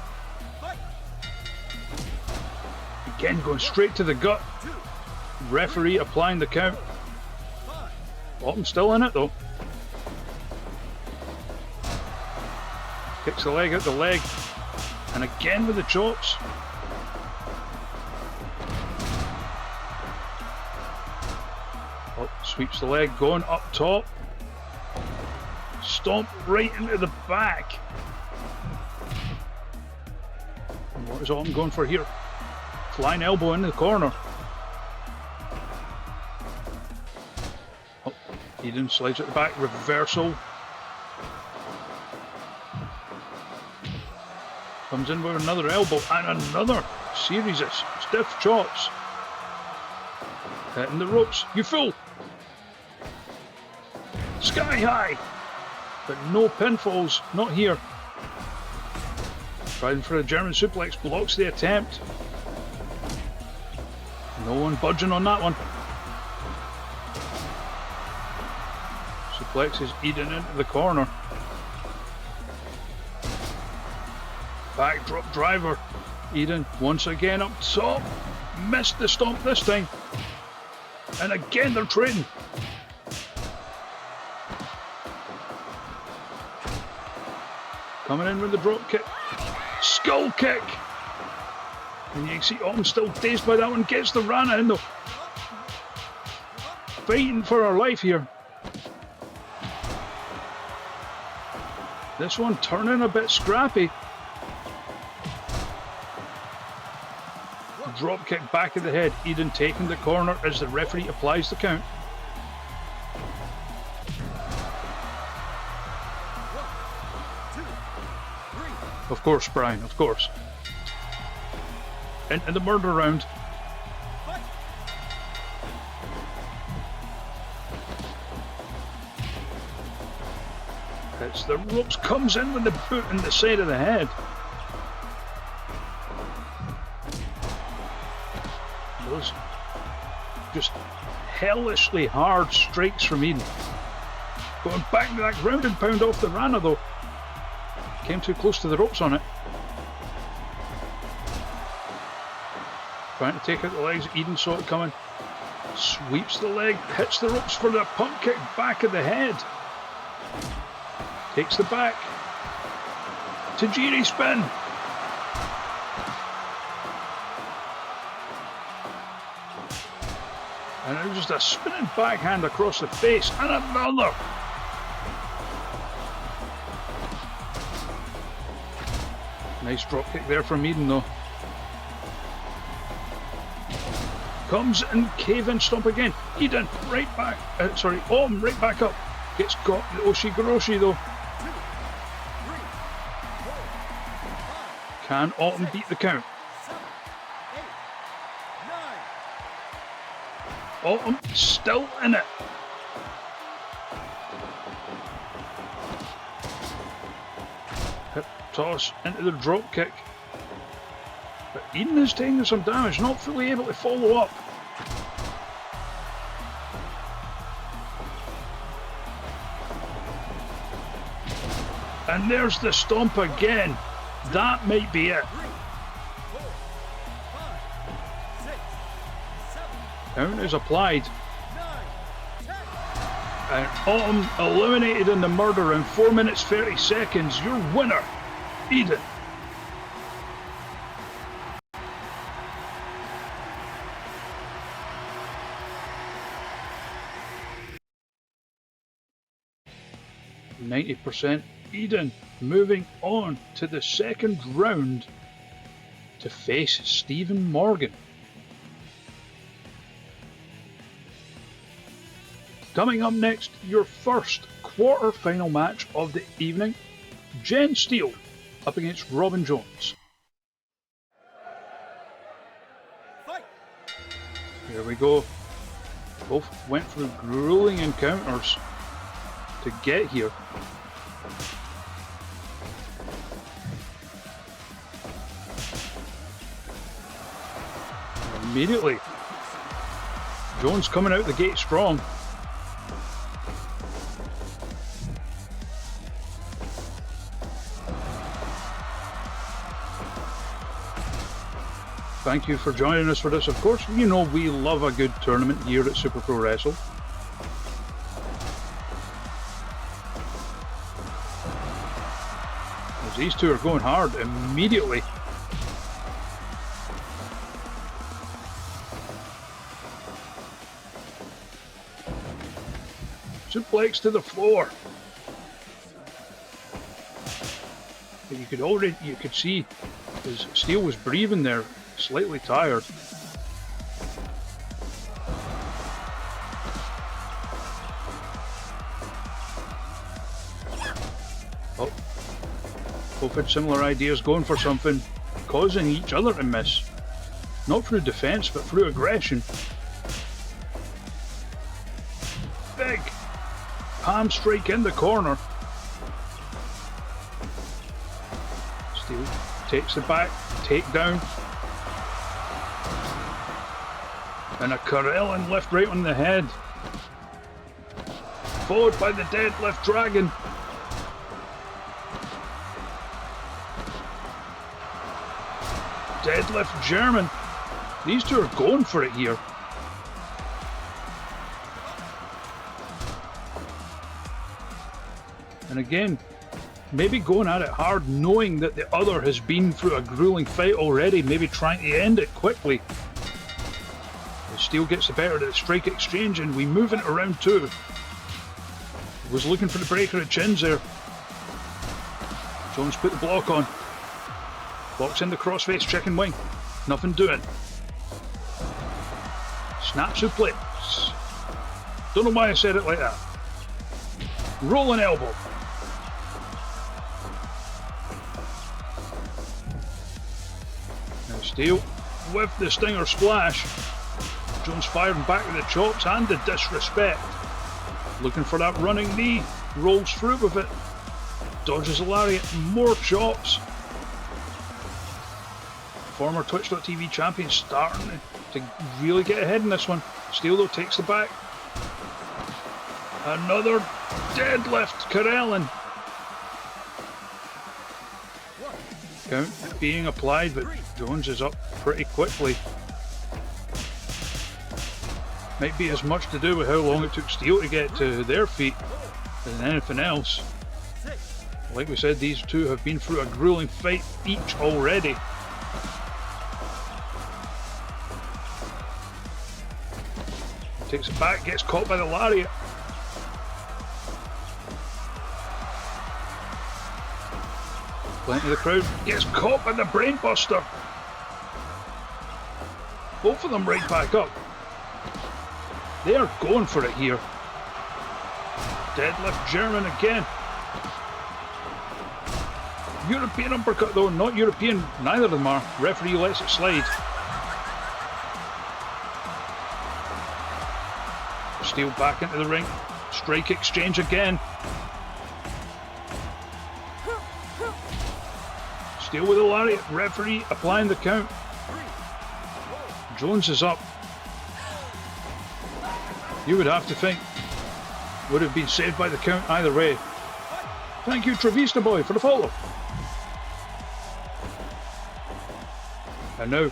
Again going straight to the gut. Referee applying the count. Autumn still in it though. Kicks the leg out the leg. And again with the chops. Oh, sweeps the leg, going up top. Stomp right into the back. And what is Autumn going for here? Flying elbow in the corner. Oh, Eden slides at the back, reversal. Comes in with another elbow and another series of stiff chops. Hitting the ropes. You fool! Sky high! But no pinfalls, not here. Trying for a German suplex, blocks the attempt. No one budging on that one. Suplexes Eden into the corner. Backdrop driver. Eden once again up top. Missed the stomp this time. And again they're trading. Coming in with the drop kick. Skull kick. And you can see Autumn still dazed by that one. Gets the Rana in though. Fighting for her life here. This one turning a bit scrappy. Drop kick back of the head. Eden taking the corner as the referee applies the count. Of course, Brian, of course. Into the murder round. Hits the ropes, comes in with the boot in the side of the head. Those just hellishly hard strikes from Eden. Going back to that ground and pound off the Rana though. Came too close to the ropes on it. Trying to take out the legs. Eden saw it coming. Sweeps the leg, hits the ropes for the pump kick back of the head. Takes the back. Tajiri spin. And it was just a spinning backhand across the face. And another. Nice drop kick there from Eden though. Comes and cave-in stomp again. Eden right back. Autumn right back up. Gets got the Oshigoroshi though. Can Autumn beat the count? Autumn still in it. Hip toss into the drop kick. Eden is taking some damage, not fully able to follow up. And there's the stomp again. That might be it. 3, 4, 5, 6, 7, Count is applied. 9, 10. And Autumn eliminated in the murder in 4 minutes 30 seconds. Your winner, Eden. %, Eden moving on to the second round to face Stephen Morgan. Coming up next, your first quarter-final match of the evening, Jen Steele up against Robin Jones. Fight. Here we go. Both went through grueling encounters to get here. Immediately, Jones coming out the gate strong. Thank you for joining us for this. Of course, you know we love a good tournament here at Super Pro Wrestle. As these two are going hard immediately. Suplex to the floor. But you could see as Steele was breathing there, slightly tired. Oh, both had similar ideas, going for something, causing each other to miss. Not through defense, but through aggression. Big palm strike in the corner. Steele takes the back, takedown. And a Karelin left right on the head. Followed by the deadlift dragon. Deadlift German. These two are going for it here. And again, maybe going at it hard, knowing that the other has been through a grueling fight already, maybe trying to end it quickly. Steele gets the better of the strike exchange, and we move into round two. Was looking for the breaker at chins there. Jones put the block on. Blocks in the crossface chicken wing. Nothing doing. Snap suplex. Don't know why I said it like that. Rolling elbow. Now Steele with the stinger splash. Jones firing back with the chops and the disrespect. Looking for that running knee. Rolls through with it. Dodges a lariat. More chops. Former Twitch.tv champion starting to really get ahead in this one. Steele though takes the back. Another deadlift. Karelin. Count being applied, but Jones is up pretty quickly. Might be as much to do with how long it took Steele to get to their feet than anything else. Like we said, these two have been through a grueling fight each already. Takes it back, gets caught by the lariat. Plenty of the crowd, gets caught by the brainbuster. Both of them right back up. They are going for it here. Deadlift German again. European uppercut though, not European, neither of them are. Referee lets it slide. Steele back into the ring. Strike exchange again. Steele with a lariat. Referee applying the count. Jones is up. You would have to think would have been saved by the count either way. Thank you, Travista Boy, for the follow. And now,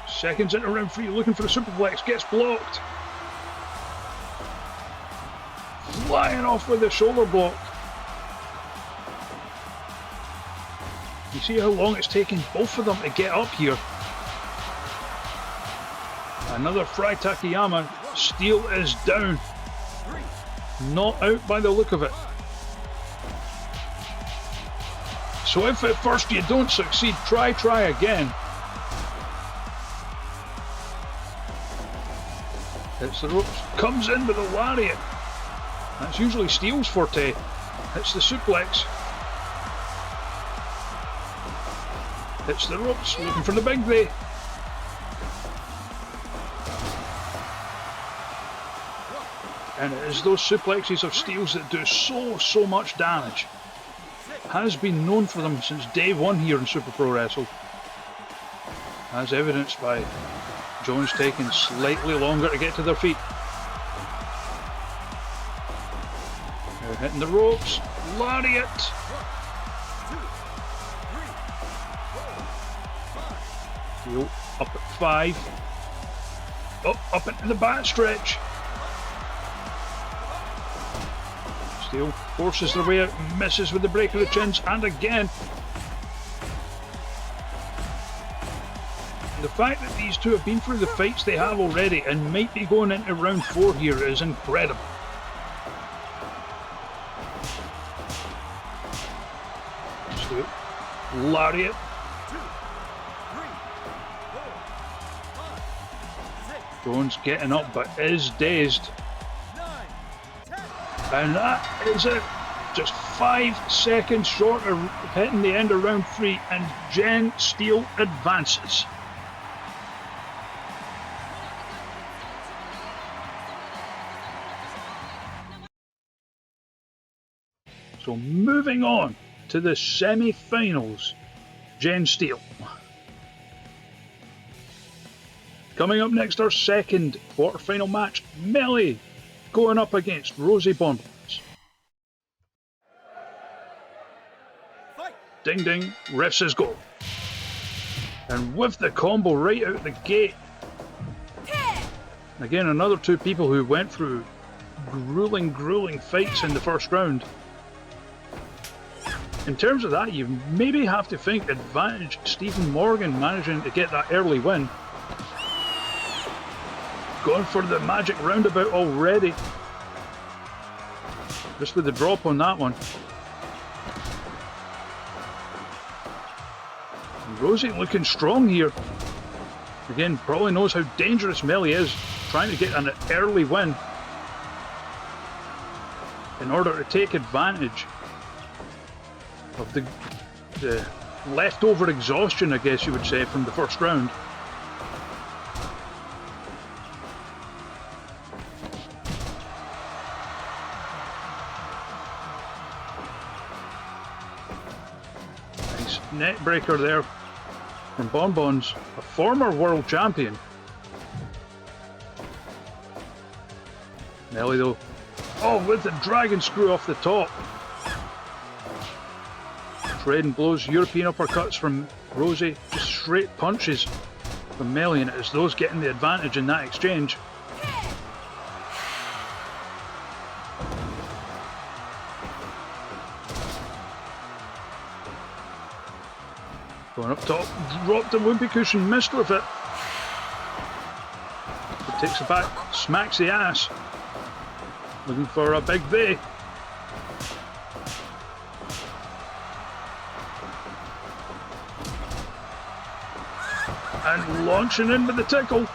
seconds into round 3, looking for the superplex, gets blocked. Flying off with the shoulder block. You see how long it's taken both of them to get up here. Another Fry Takayama. Steel is down. Not out by the look of it. So if at first you don't succeed, try again. Hits the ropes, comes in with a lariat. That's usually Steel's forte. Hits the suplex. Hits the ropes, looking for the big bay. And it is those suplexes of Steel's that do so much damage. Has been known for them since day one here in Super Pro Wrestle. As evidenced by Jones taking slightly longer to get to their feet. They're hitting the ropes. Lariat. Steel up at 5. Up into the back stretch. Steel forces their way out, misses with the break of the chins, and again. The fact that these two have been through the fights they have already and might be going into round 4 here is incredible. Steel, lariat. 2, 3, 4, 5, 6. Jones getting up but is dazed. And that is it. Just 5 seconds short of hitting the end of round 3, and Jen Steel advances. So moving on to the semi-finals, Jen Steel. Coming up next, our second quarter-final match, Melly going up against Rosie Bonbons. Ding ding, ref says go. And with the combo right out the gate. Again, another two people who went through grueling fights in the first round. In terms of that, you maybe have to think advantage Stephen Morgan managing to get that early win. Going for the magic roundabout already. Just with the drop on that one. And Rosie looking strong here. Again, probably knows how dangerous Melly is, trying to get an early win in order to take advantage of the leftover exhaustion, I guess you would say, from the first round. Nice net breaker there from Bonbons, a former world champion. Melly though, oh, with the dragon screw off the top. Trading blows, European uppercuts from Rosie, just straight punches from Melly, and it is those getting the advantage in that exchange. Going up top, dropped the whoopee cushion, missed with it. It takes it back, smacks the ass. Looking for a big V. And launching in with the tickle.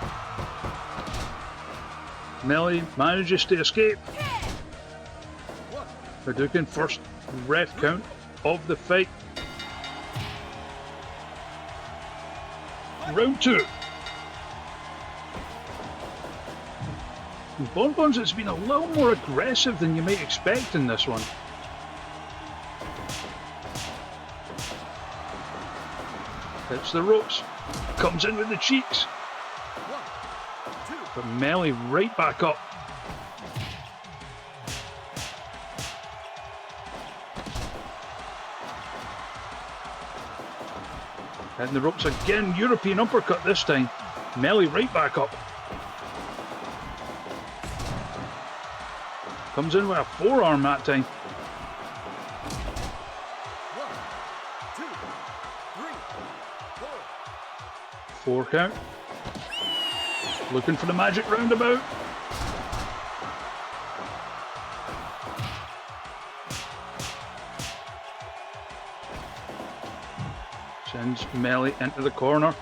Melly manages to escape. Hadouken, first ref count of the fight. Round 2. Bonbons has been a little more aggressive than you might expect in this one. Hits the ropes, Comes in with the cheeks. But Melly right back up. Hitting the ropes again. European uppercut this time. Melly right back up. Comes in with a forearm that time. 4 count. Looking for the magic roundabout. Sends Melly into the corner.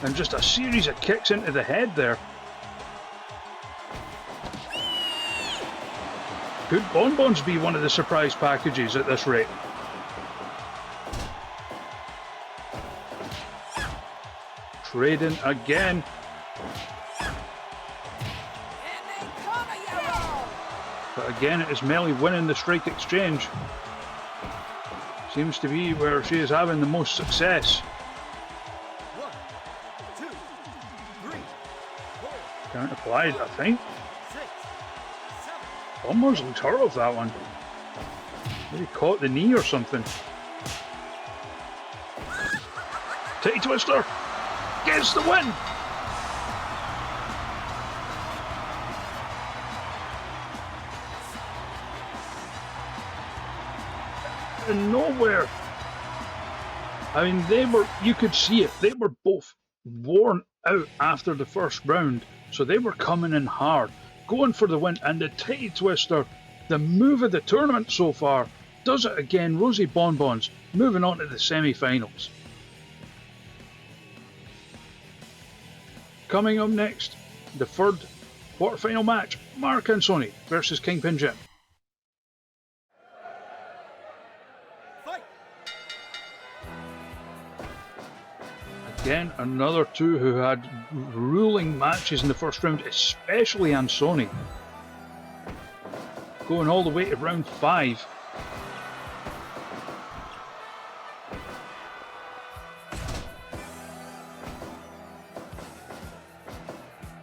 And just a series of kicks into the head there. Could Bonbons be one of the surprise packages at this rate? Trading again. But again, it is Melly winning the strike exchange. Seems to be where she is having the most success. 1, 2, 3, 4, Count applied, I think. 6, 7. Almost looks hurt off that one. Maybe caught the knee or something. Titty twister. Gets the win. And nowhere. I mean, you could see it. They were both worn out after the first round. So they were coming in hard, going for the win. And the titty twister, the move of the tournament so far, does it again. Rosie Bonbons moving on to the semi-finals. Coming up next, the third quarterfinal match, Mark and Sony versus Kingpin Jim. Fight! Again, another two who had ruling matches in the first round, especially Ansoni. Going all the way to round 5.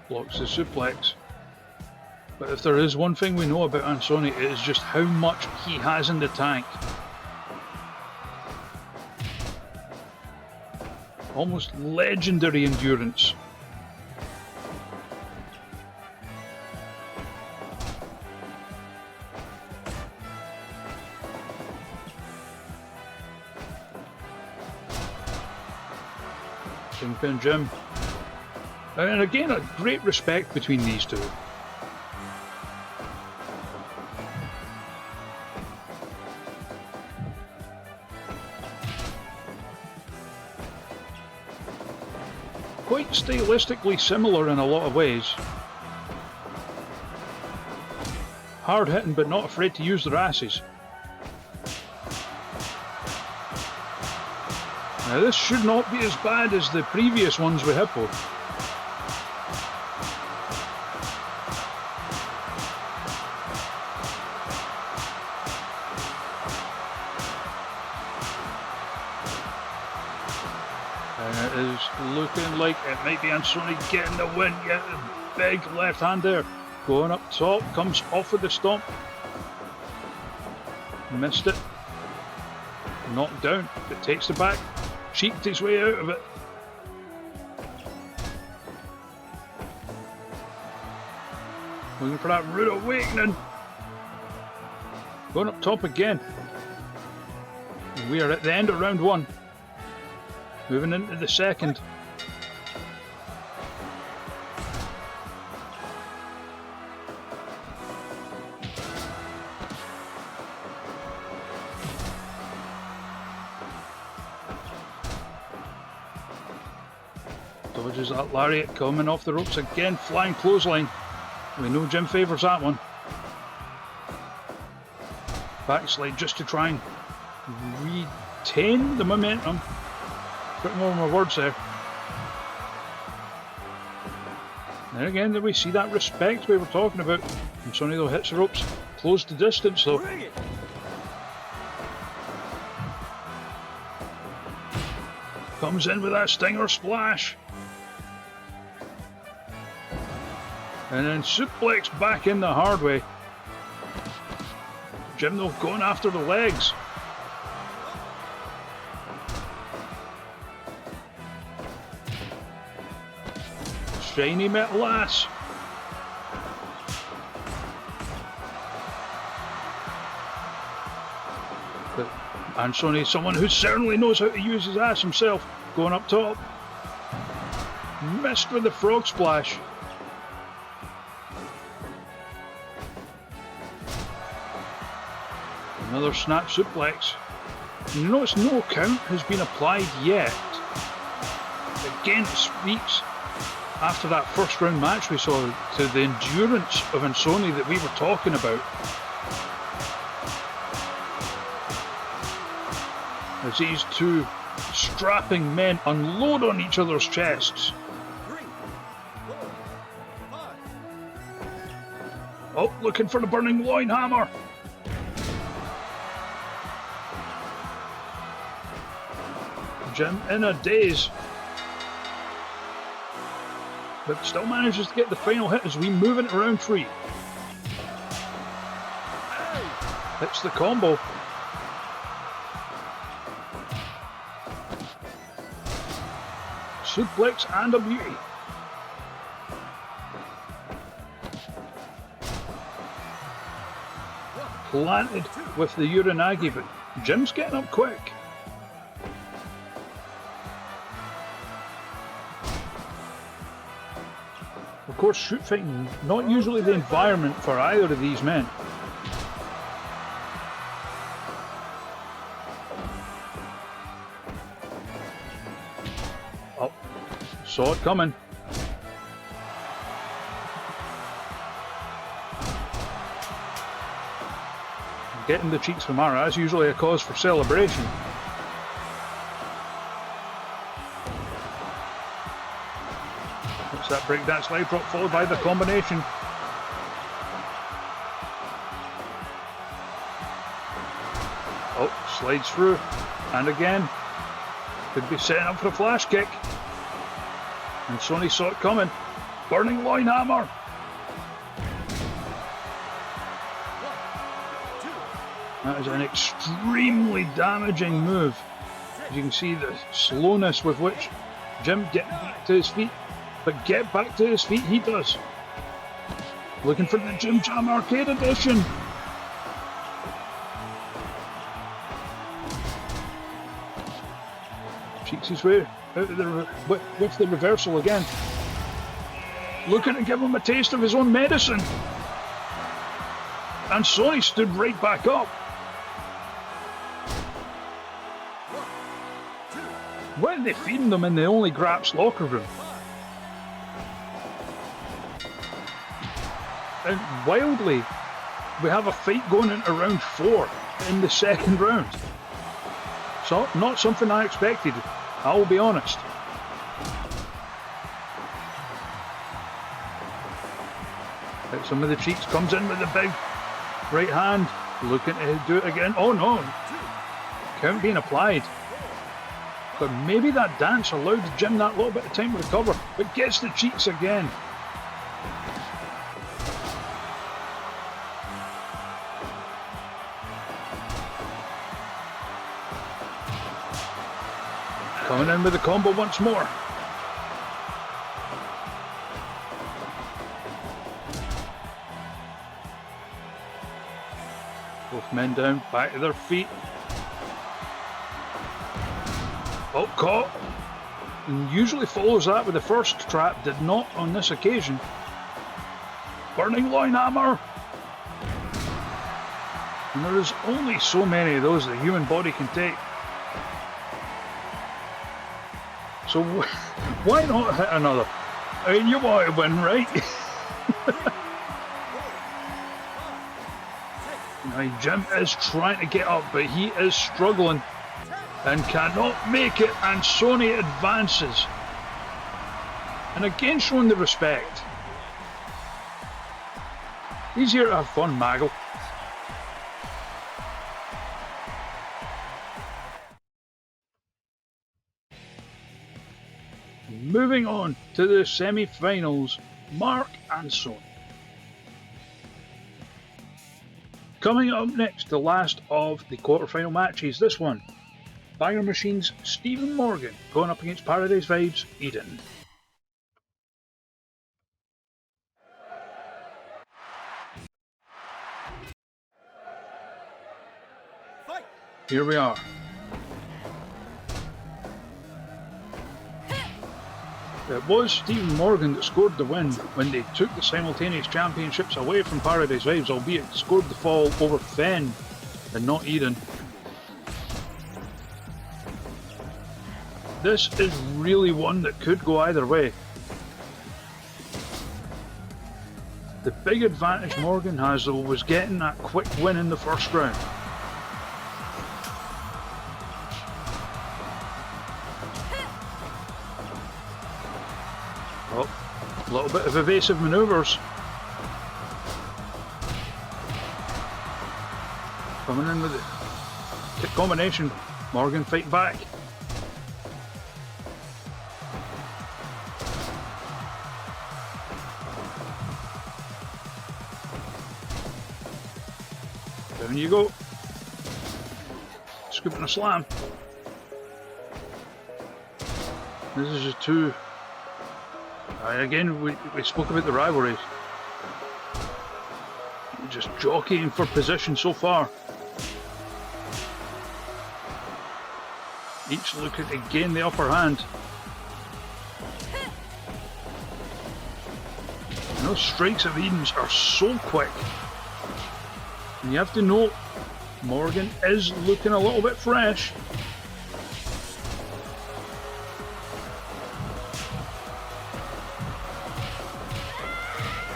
Blocks the suplex. But if there is one thing we know about Ansoni, it is just how much he has in the tank. Almost legendary endurance. Kingpin Jim. And again, a great respect between these two. Quite stylistically similar in a lot of ways. Hard hitting but not afraid to use their asses. Now this should not be as bad as the previous ones with Hippo. And it is looking like it might be Ansoni getting the win. Yeah, big left hand there. Going up top, comes off with the stomp. Missed it. Knocked down, but takes the back. Cheeked his way out of it. Looking for that rude awakening. Going up top again. And we are at the end of round 1. Moving into the second. Dodges that lariat, coming off the ropes again, flying clothesline. We know Jim favours that one. Backslide just to try and retain the momentum. Put more of my words there. Then again, did we see that respect we were talking about? And Sonny though hits the ropes, closed the distance though. Bring it! Comes in with that stinger splash. And then suplex back in the hard way. Jim though going after the legs. Shiny metal ass. And Sonny, someone who certainly knows how to use his ass himself, going up top. Missed with the frog splash. Another snap suplex. You notice no count has been applied yet. Again, it speaks, after that first round match we saw, to the endurance of Ansoni that we were talking about. As these two strapping men unload on each other's chests. 3, 4, 5. Oh, looking for the burning loin hammer. Jim in a daze. But still manages to get the final hit as we move into round 3. Hits the combo. Suplex and a beauty. Planted with the Uranagi, but Jim's getting up quick. Of course, shoot fighting, not usually the environment for either of these men. Oh, saw it coming. Getting the cheeks from Ara is usually a cause for celebration. It's that breakdance slide prop followed by the combination. Oh, slides through. And again. Could be setting up for a flash kick. And Sony saw it coming. Burning loin hammer. That is an extremely damaging move. As you can see the slowness with which Jim getting back to his feet. But get back to his feet he does. Looking for the Jim Jam Arcade Edition. Cheeks his way out of the with the reversal again. Looking to give him a taste of his own medicine. And Sony stood right back up. Why are they feeding them in the only Graps locker room? And wildly, we have a fight going into round 4 in the second round. So, not something I expected, I'll be honest. Out some of the cheeks, comes in with the big right hand, looking to do it again. Oh no! Count being applied. But maybe that dance allowed Jim that little bit of time to recover, but gets the cheeks again. Coming in with the combo once more. Both men down, back to their feet. Oh, caught. And usually follows that with the first trap, did not on this occasion. Burning loin hammer. And there is only so many of those the human body can take. So why not hit another? I mean, you want to win, right? Now, Jim is trying to get up, but he is struggling and cannot make it, and Sony advances. And again showing the respect. He's here to have fun, Maggle. moving on to the semi-finals, Mark and Sonia. Coming up next, the last of the quarterfinal matches. This one, Banger Machine's Stephen Morgan going up against Paradise Vibes' Eden. Fight! Here we are. It was Stephen Morgan that scored the win when they took the simultaneous championships away from Paradise Vibes, albeit scored the fall over Fenn and not Eden. This is really one that could go either way. The big advantage Morgan has though was getting that quick win in the first round. Oh, a little bit of evasive manoeuvres. Coming in with the kick combination. Morgan fighting back. Down you go. Scoop and a slam. This is just two. Again, we spoke about the rivalries. Just jockeying for position so far. Each looking to gain the upper hand. And those strikes of Eden's are so quick. And you have to note, Morgan is looking a little bit fresh.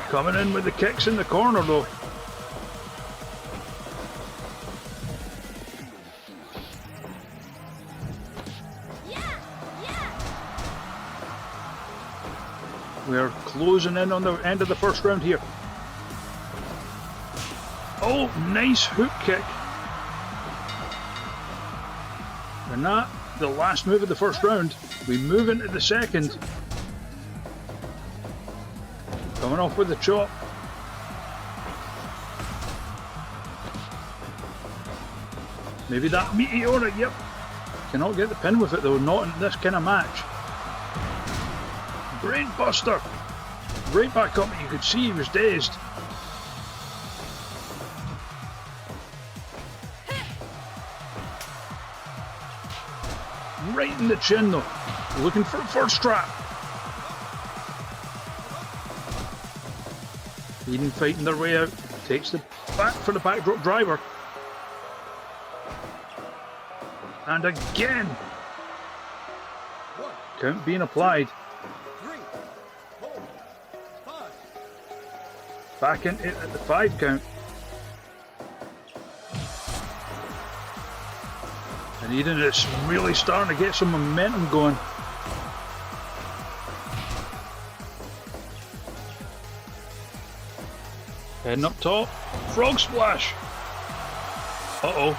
Coming in with the kicks in the corner though. We're closing in on the end of the first round here. Oh, nice hook kick. And that, the last move of the first round. We move into the second. Coming off with the chop. Maybe that meteor, yep. Cannot get the pin with it though, not in this kind of match. Brain buster. Right back up, you could see he was dazed. Right in the chin though. Looking for a first strap. Eden fighting their way out. Takes the back for the backdrop driver. And again. Count being applied. 3, 4, 5. Back in it at the 5 count. And Eden is really starting to get some momentum going. Heading up top. Frog splash. Uh-oh.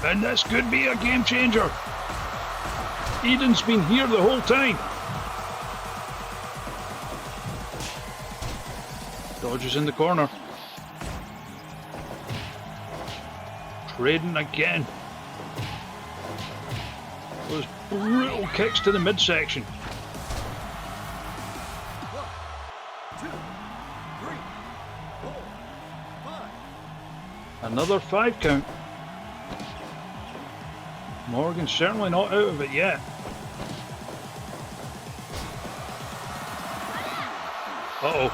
And this could be a game changer. Eden's been here the whole time. Dodges in the corner. Trading again. Those brutal kicks to the midsection. 1, 2, 3, 4, 5. Another 5 count. Morgan's certainly not out of it yet. Uh-oh.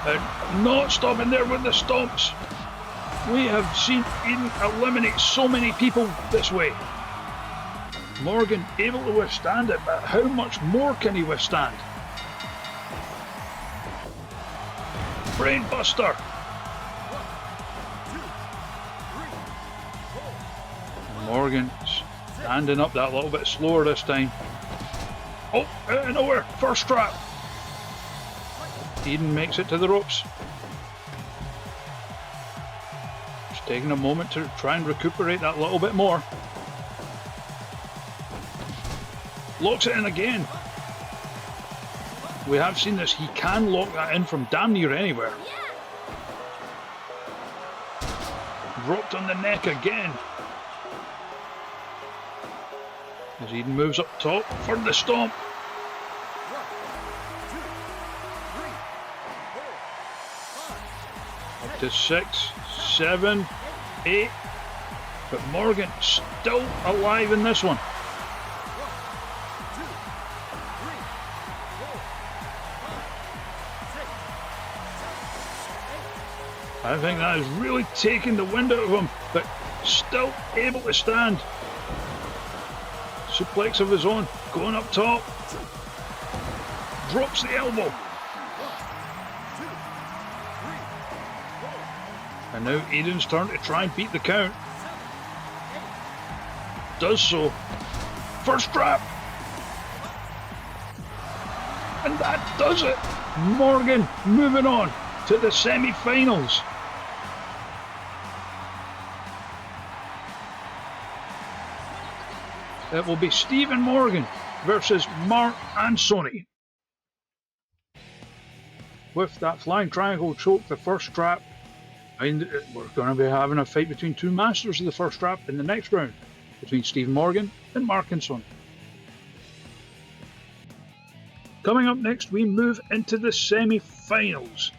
And not stopping there with the stomps. We have seen Eden eliminate so many people this way. Morgan able to withstand it, but how much more can he withstand? Brain buster. 1, 2, 3, 4. Morgan standing up that little bit slower this time. Oh, out of nowhere, first strap. Eden makes it to the ropes. Just taking a moment to try and recuperate that little bit more. Locks it in again. We have seen this. He can lock that in from damn near anywhere. Dropped on the neck again. As Eden moves up top for the stomp. 1, 2, 3, 4, 5, Up to 6, 7, 8. But Morgan still alive in this one. 1, 2, 3, 4, 5, 6, 7, 8. I think that has really taken the wind out of him, but still able to stand. Suplex of his own, going up top. Drops the elbow. 1, 2, 3, 4, And now Eden's turn to try and beat the count. 7, 8. Does so. First strap. And that does it. Morgan moving on to the semi-finals. It will be Stephen Morgan versus Mark Ansoni. With that flying triangle choke, the first strap. And we're going to be having a fight between two masters of the first strap in the next round, between Stephen Morgan and Mark Ansoni. Coming up next, we move into the semi-finals.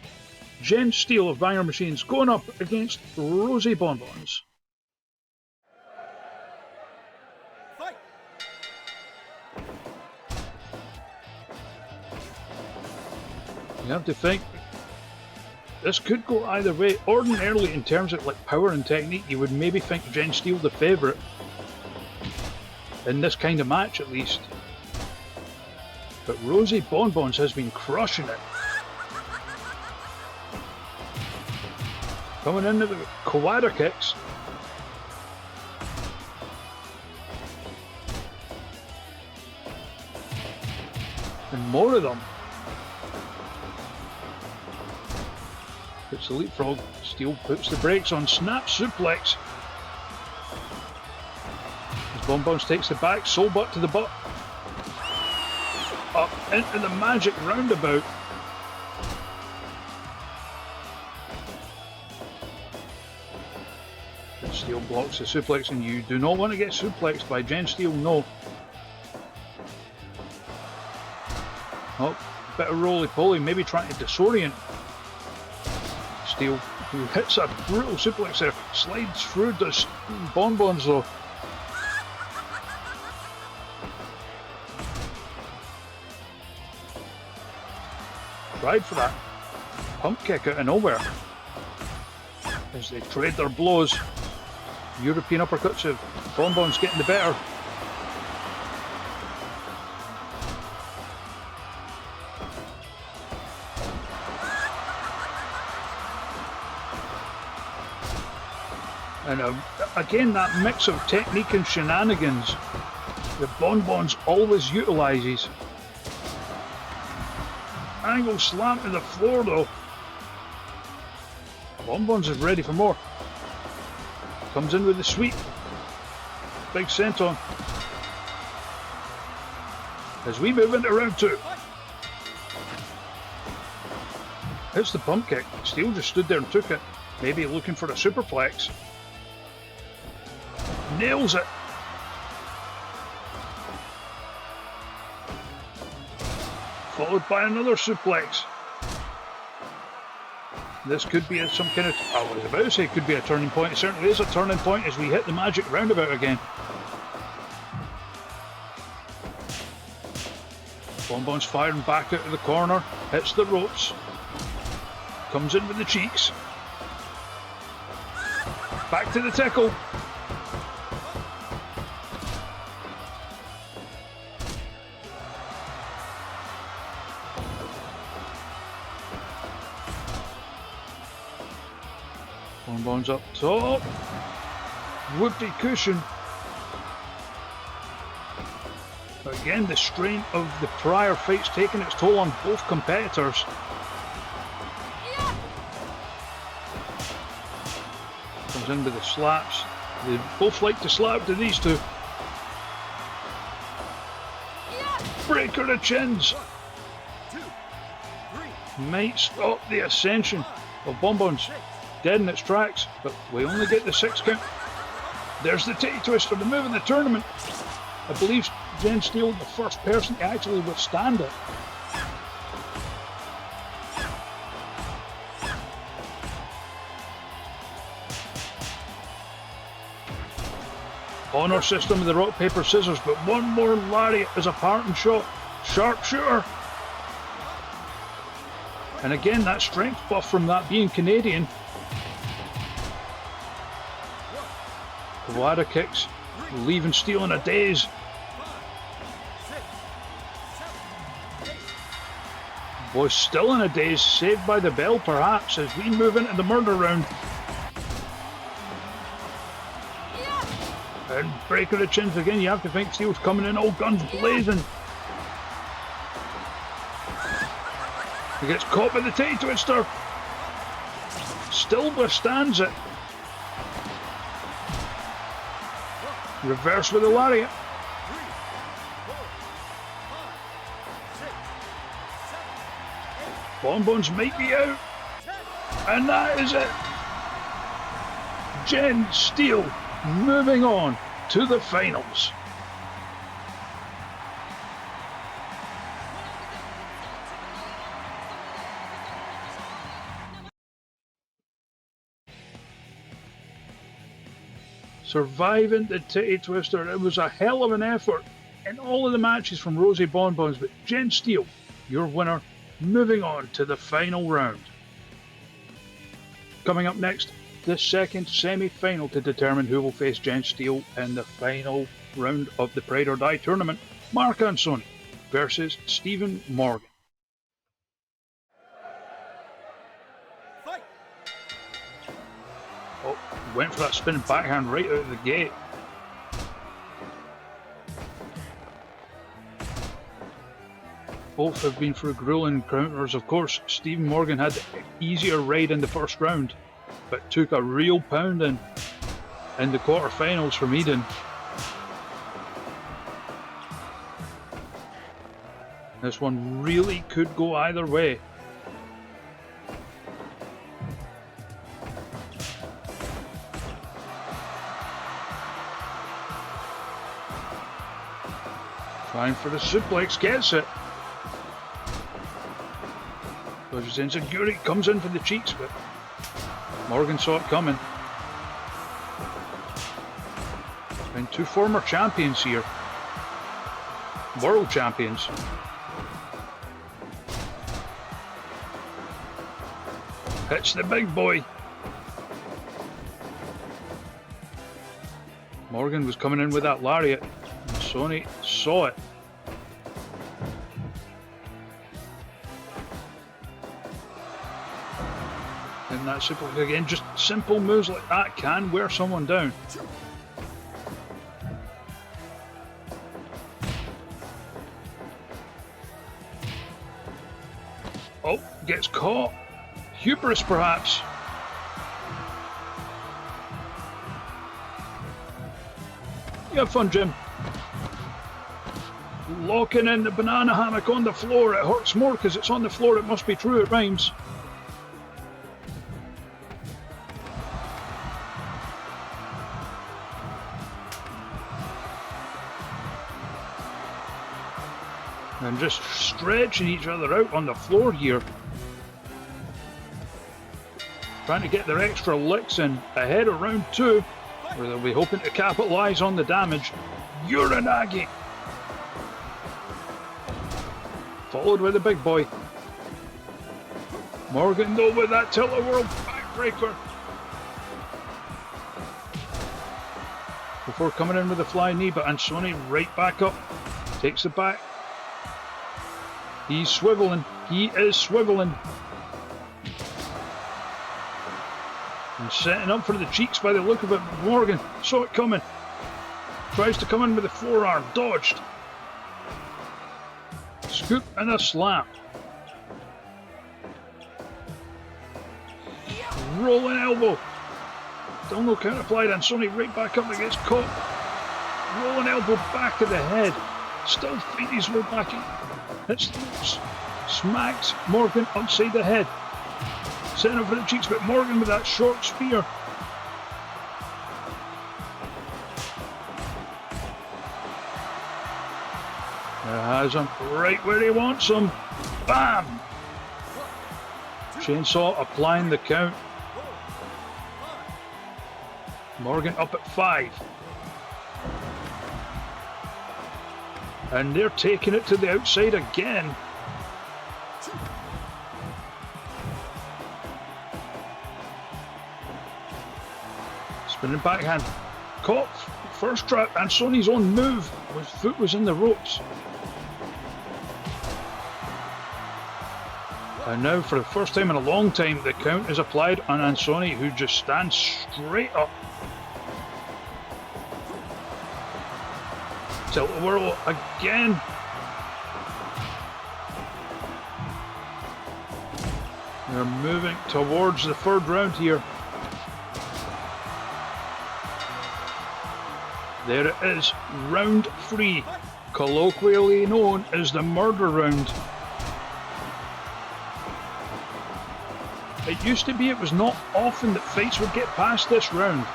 Jen Steele of Banger Machines going up against Rosie Bonbons. Fight! You have to think, this could go either way. Ordinarily, in terms of like power and technique, you would maybe think Jen Steele the favourite in this kind of match, at least. But Rosie Bonbons has been crushing it. Coming in with the Kawada kicks. And more of them. Puts the leapfrog. Steele puts the brakes on. Snap suplex. As Bonbons takes the back. Soul butt to the butt. Up into the magic roundabout. But Steele blocks the suplex, and you do not want to get suplexed by Jen Steele, no. Oh, bit of roly-poly, maybe trying to disorient Steele, who hits a brutal suplex there, slides through, does Bonbons though. Tried for that pump kick out of nowhere as they trade their blows. European uppercuts of Bonbons getting the better. And again, that mix of technique and shenanigans that Bonbons always utilises. Angle slam to the floor though. Bonbons is ready for more. Comes in with the sweep. Big senton. As we move into round two. Hits the pump kick. Steele just stood there and took it. Maybe looking for a superplex. Nails it. Followed by another suplex. This could be some kind of... I was about to say it could be a turning point. It certainly is a turning point as we hit the magic roundabout again. Bonbons firing back out of the corner. Hits the ropes. Comes in with the cheeks. Back to the tickle. Bonbons up top. Whoopee cushion. But again, the strain of the prior fights taking its toll on both competitors. Comes in with the slaps. They both like to slap to these two. breaker of chins. 2, 3, Might stop the ascension of Bonbons. Dead in its tracks, but we only get the 6 count. There's the titty twister, the move in the tournament. I believe Jen Steele, the first person to actually withstand it. Honor system of the rock, paper, scissors, but one more lariat as a parting shot. Sharpshooter. And again, that strength buff from that being Canadian. The ladder kicks, leaving Steele in a daze. 5, 6, 7, 8. Boy, still in a daze, saved by the bell perhaps, as we move into the murder round. And breaker of chins again, you have to think Steele's coming in, all guns blazing. He gets caught by the titty twister. Still withstands it. Reverse with the lariat. 3, 4, 5, 6, 7, 8. Bonbons might be out. And that is it. Jen Steele moving on to the finals. Surviving the titty twister, it was a hell of an effort in all of the matches from Rosie Bonbons, but Jen Steele, your winner, moving on to the final round. Coming up next, the second semi-final to determine who will face Jen Steele in the final round of the Pride or Die tournament. Mark Ansoni versus Stephen Morgan. Fight! Oh, went for that spinning backhand right out of the gate. Both have been through grueling encounters. Of course, Stephen Morgan had the easier ride in the first round, but took a real pounding in the quarterfinals from Eden. This one really could go either way. Trying for the suplex, gets it. Dodges Enziguri, comes in for the cheeks, but Morgan saw it coming. And two former champions here. World champions. Hits the big boy. Morgan was coming in with that lariat, and Sony saw it. And that suplex again, just simple moves like that can wear someone down. Oh, gets caught. Hubris perhaps. You have fun, Jim. Locking in the banana hammock on the floor. It hurts more because it's on the floor. It must be true, it rhymes. And just stretching each other out on the floor here. Trying to get their extra licks in ahead of round 2, where they'll be hoping to capitalise on the damage. Uranagi! Followed by the big boy. Morgan though with that tilt-a-whirl backbreaker. Before coming in with the flying knee, but Ansoni right back up. Takes it back. He's swiveling. He is swiveling. And setting up for the cheeks by the look of it. Morgan saw it coming. Tries to come in with the forearm. Dodged. Scoop and a slap. Rolling elbow. Still no count applied, and Sony right back up and gets caught. Rolling elbow back to the head. Still fighting his way back in. Hits the ropes. Smacks Morgan upside the head. Setting up for the cheeks, but Morgan with that short spear. Has him right where he wants him. Bam! Chainsaw applying the count. Morgan up at 5. And they're taking it to the outside again. Spinning backhand. Caught first trap and Sonny's own move. His foot was in the ropes. And now, for the first time in a long time, the count is applied on Ansoni, who just stands straight up. Tilt-a-whirl again. They're moving towards the third round here. There it is, round 3, colloquially known as the murder round. It used to be it was not often that fights would get past this round.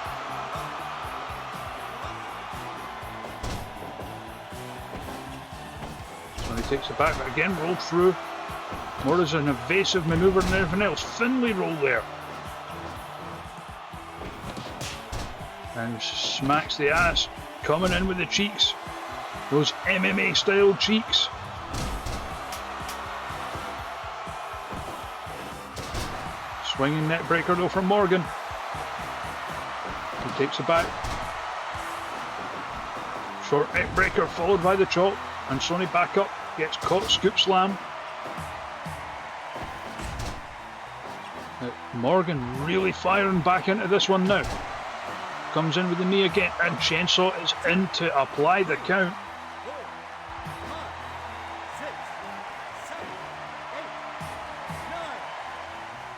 So he takes it back, but again rolled through. More as an evasive manoeuvre than anything else. Finlay roll there. And smacks the ass, coming in with the cheeks. Those MMA style cheeks. Swinging neck breaker though from Morgan. He takes it back. Short neck breaker followed by the chop. And Sonny back up. Gets caught, scoop slam. Morgan really firing back into this one now. Comes in with the knee again. And Chainsaw is in to apply the count. 4, 5, 6, 7, 8,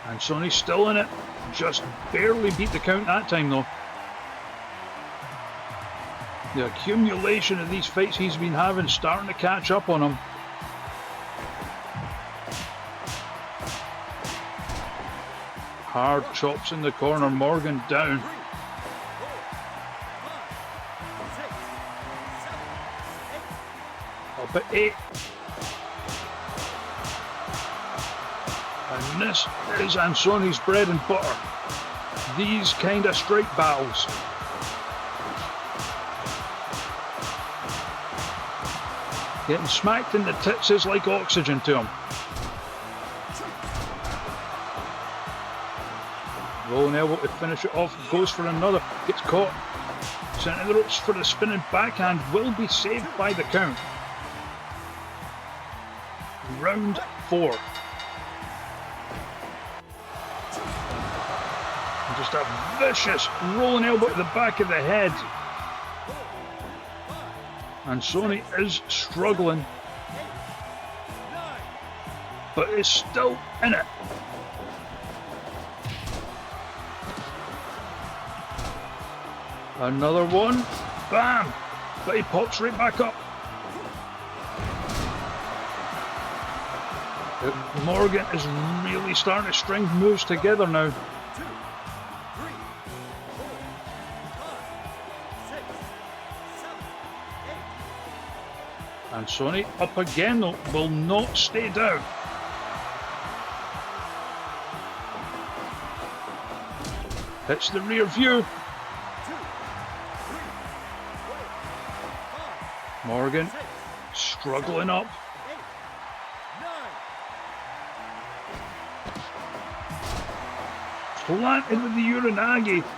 9. And Sonny's still in it. Just barely beat the count that time though. The accumulation of these fights he's been having starting to catch up on him. Hard chops in the corner, Morgan down. 3, 4, 5, 6, 7, 8. Up at 8. And this is Ansoni's bread and butter. These kind of strike battles. Getting smacked in the tits is like oxygen to him. Rolling elbow to finish it off. Goes for another. Gets caught. Sent in the ropes for the spinning backhand. Will be saved by the count. Round 4. Just a vicious rolling elbow to the back of the head. And Sonny is struggling, but is still in it. Another one. Bam! But he pops right back up. Morgan is really starting to string moves together now. 2, 3, 4, 5, 6, 7, 8. And Sonny up again though, will not stay down. Hits the rear view. 2, 3, 4, 5, Morgan 6, struggling up. 8, 9. Planted with the Uranagi. 3,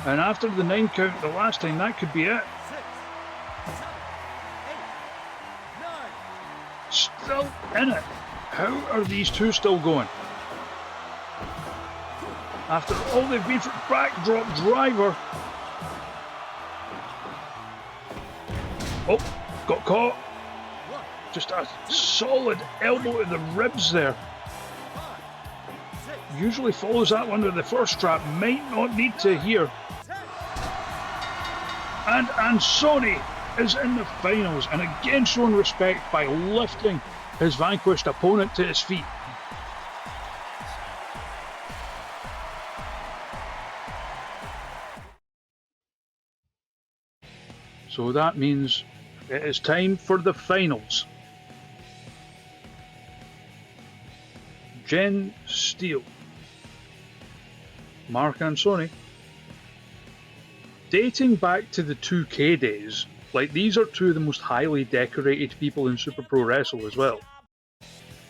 And after the 9 count the last time, that could be it. 6, 7, 8, 9. Still in it. How are these two still going? After all they've been for backdrop driver. Oh, got caught. Just a solid elbow to the ribs there. Usually follows that one with the first trap. Might not need to here. And Ansoni is in the finals and again showing respect by lifting his vanquished opponent to his feet. So that means it is time for the finals. Jen Steele, Mark Ansoni. Dating back to the 2K days, like these are two of the most highly decorated people in Super Pro Wrestle as well.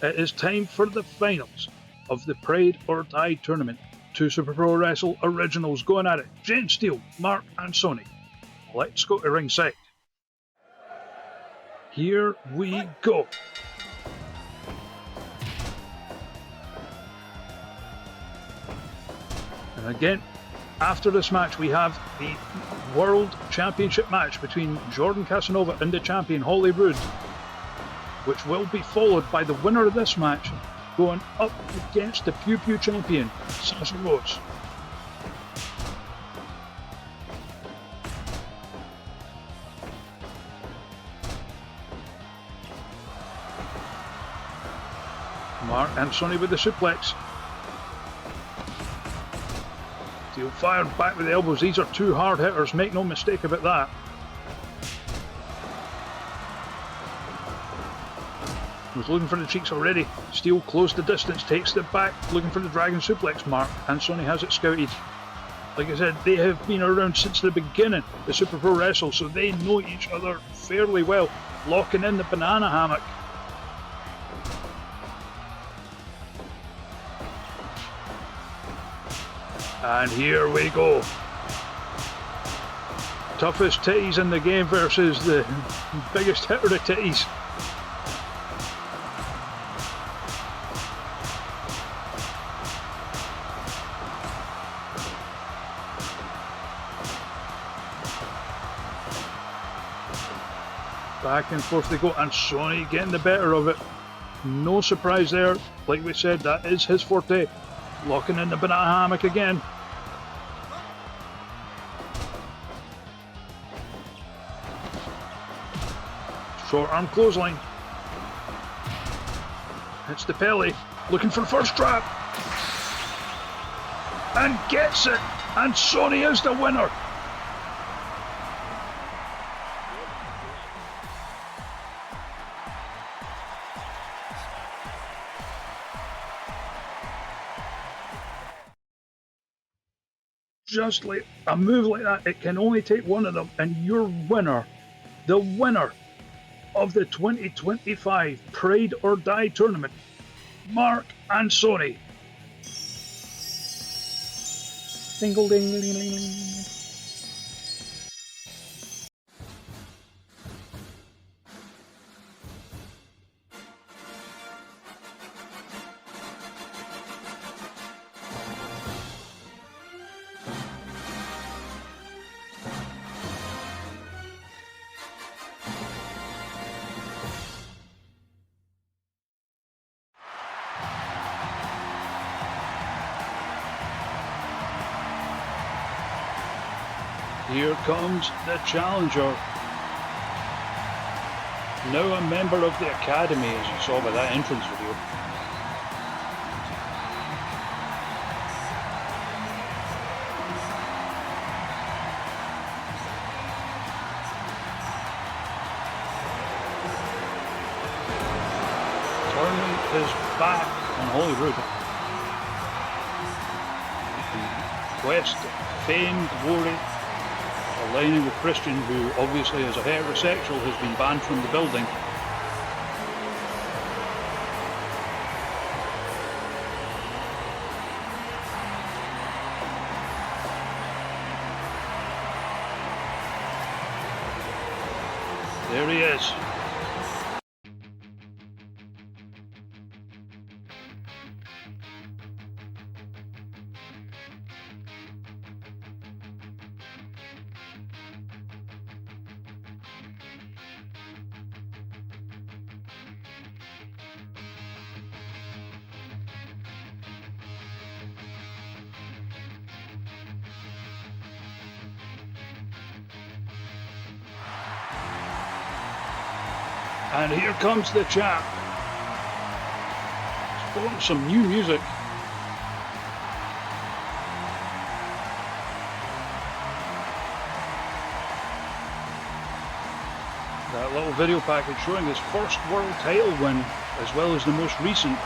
It is time for the finals of the Pride or Die tournament. Two Super Pro Wrestle originals going at it. Jen Steele, Mark Ansoni. Let's go to ringside. Here we go. And again, after this match, we have the World Championship match between Jordan Casanova and the champion Holly Rood, which will be followed by the winner of this match going up against the Pew-Pew Champion, Sasha Rose. Mark Ansoni with the suplex. Steele fired back with the elbows. These are two hard hitters, make no mistake about that. Was looking for the cheeks already. Steele closed the distance, takes it back, looking for the dragon suplex. Mark Ansoni has it scouted. Like I said, they have been around since the beginning of Super Pro Wrestle, so they know each other fairly well. Locking in the banana hammock. And here we go. Toughest titties in the game versus the biggest hitter of titties. Back and forth they go, and Sony getting the better of it. No surprise there. Like we said, that is his forte. Locking in the banana hammock again. Short arm clothesline. Hits the belly. Looking for the first trap. And gets it. And Sony is the winner. Just like a move like that, it can only take one of them, and your winner, the winner of the 2025 Pride or Die tournament, Mark Ansoni. Dingle ding ding ding ding. Here comes the challenger. Now a member of the Academy, as you saw by that entrance video. Turning his back on Holly Rood. Quest, fame, glory. Aligning with Christian, who obviously as a heterosexual has been banned from the building. There he is. And here comes the champ. Sporting some new music. That little video package showing his first world title win, as well as the most recent.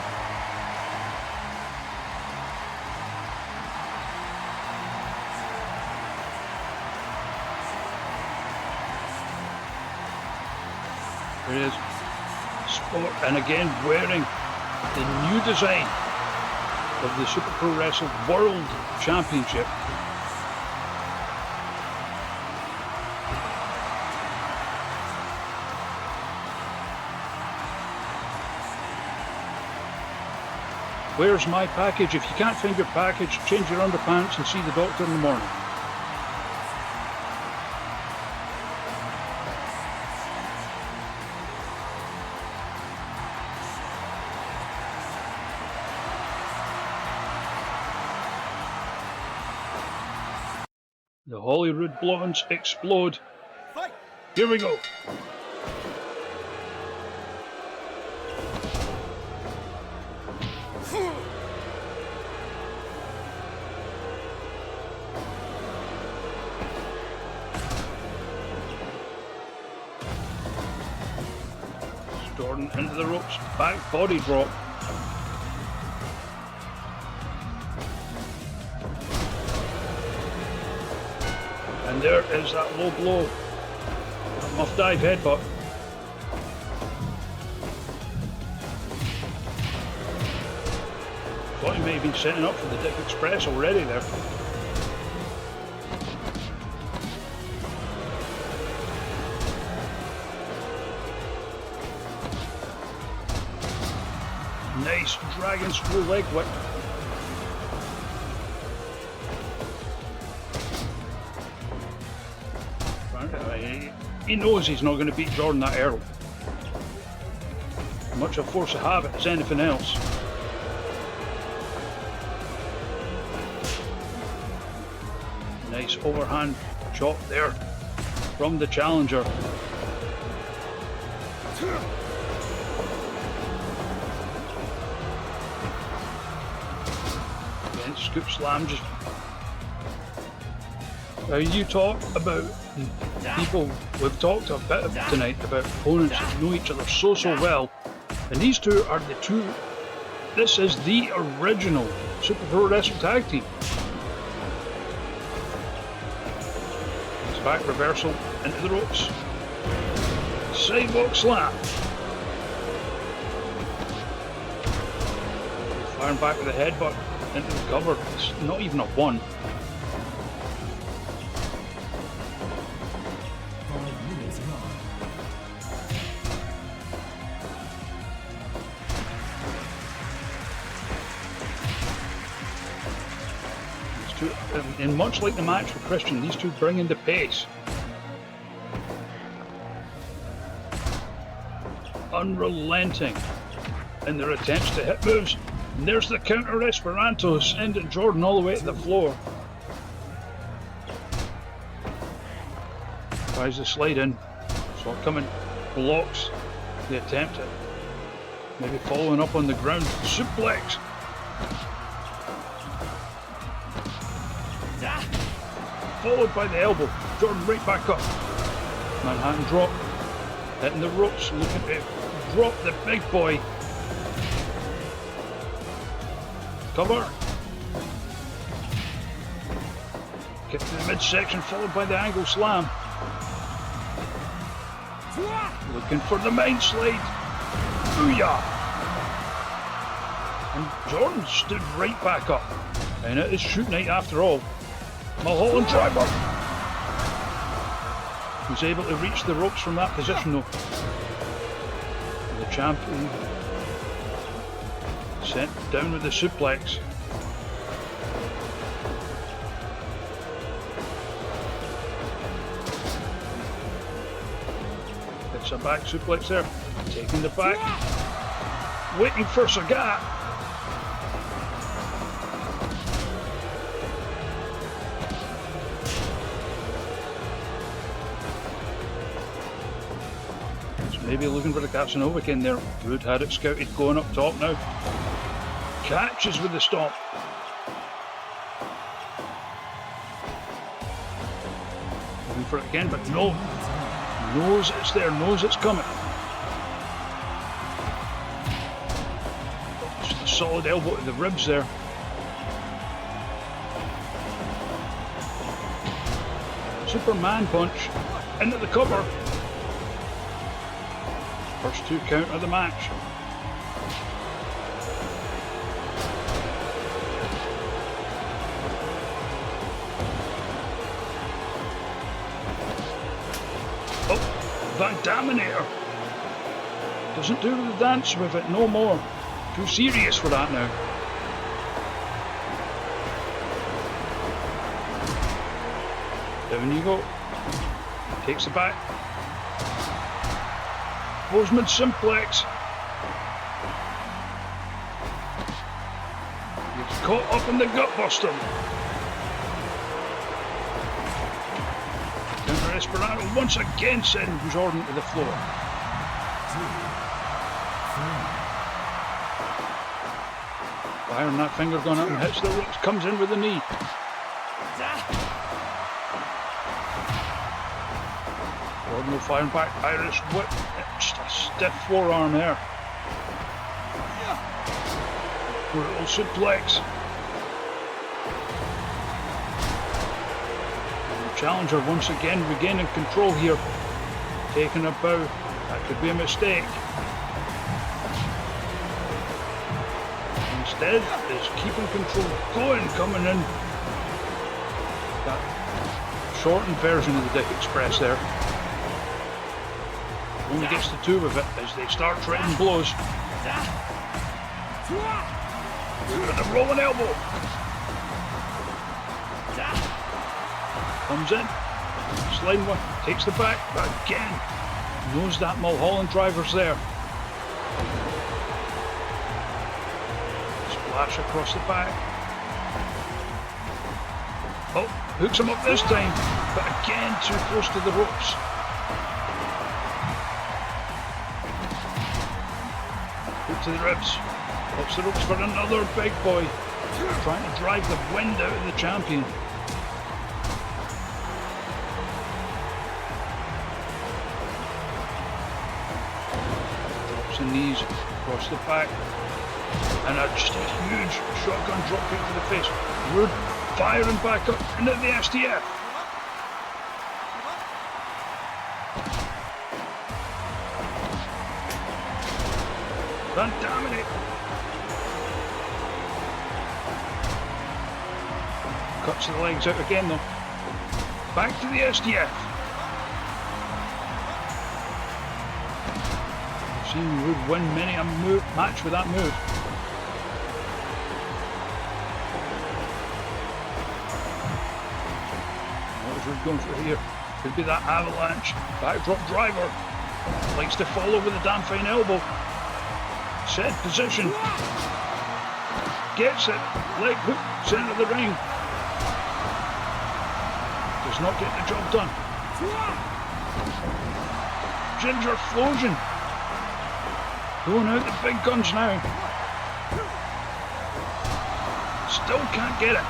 There he is. Sport, and again wearing the new design of the Super Pro Wrestle World Championship. Where's my package? If you can't find your package, change your underpants and see the doctor in the morning. The Hollywood blondes explode. Fight! Here we go. Jordan into the ropes, back body drop. And there is that low blow. That muff dive headbutt. Thought he may have been setting up for the Dip Express already there. Nice dragon screw leg whip. He knows he's not going to beat Jordan that early. Much of force of habit as anything else. Nice overhand chop there from the challenger. Again, scoop slam just. You talk about people, we've talked a bit tonight about opponents that know each other so well, and these two are the two. This is the original Super Pro Wrestle tag team. It's back reversal into the ropes, sidewalk slam, firing back with a headbutt into the cover. It's not even a one. And much like the match with Christian, these two bring in the pace. Unrelenting in their attempts to hit moves. And there's the counter Esperanto, sending Jordan all the way to the floor. Tries to slide in. So coming, blocks the attempt at maybe following up on the ground. Suplex. Followed by the elbow. Jordan right back up. Manhattan drop. Hitting the ropes. Looking to drop the big boy. Cover. Kick to the midsection. Followed by the angle slam. Looking for the mind slide. Booyah! And Jordan stood right back up. And it is shoot night after all. Mulholland driver. Who's able to reach the ropes from that position though. The champion sent down with the suplex. It's a back suplex there. Taking the back. Waiting for Sagat. Maybe looking for the Casanova again there. Rood had it scouted, going up top now. Catches with the stop. Looking for it again, but no. Knows it's there, knows it's coming. Just a solid elbow to the ribs there. Superman punch into the cover. First 2 count of the match. Oh, Van Daminator. Doesn't do the dance with it no more. Too serious for that now. Down you go. Takes it back. Bozeman simplex. Gets caught up in the gutbuster. Counter Esperanto once again sends Jordan to the floor. Firing that finger gun up and hits the ropes. Comes in with the knee. No firing back, Irish whip, just a stiff forearm there. Brutal suplex. The challenger once again regaining control here. Taking a bow, that could be a mistake. Instead, is keeping control going, coming in. That shortened version of the Dick Express there. Only gets the 2 of it as they start trading blows. With a rolling elbow. Comes in. Sliding one. Takes the back. But again. Knows that Mulholland driver's there. Splash across the back. Oh, hooks him up this time. But again, too close to the ropes. To the ribs, ups the ropes for another big boy, trying to drive the wind out of the champion. Drops the knees across the back, and just a huge shotgun drop kick to the face. Rood firing back up into the STF. Van Daminator. Cuts the legs out again though. Back to the STF. I've seen Rood win many a match with that move. What is Rood going for here? Could be that avalanche. Backdrop driver. Likes to follow with a damn fine elbow. Set position. Gets it. Leg hook. Centre of the ring. Does not get the job done. Ginger Flosion. Going out the big guns now. Still can't get it.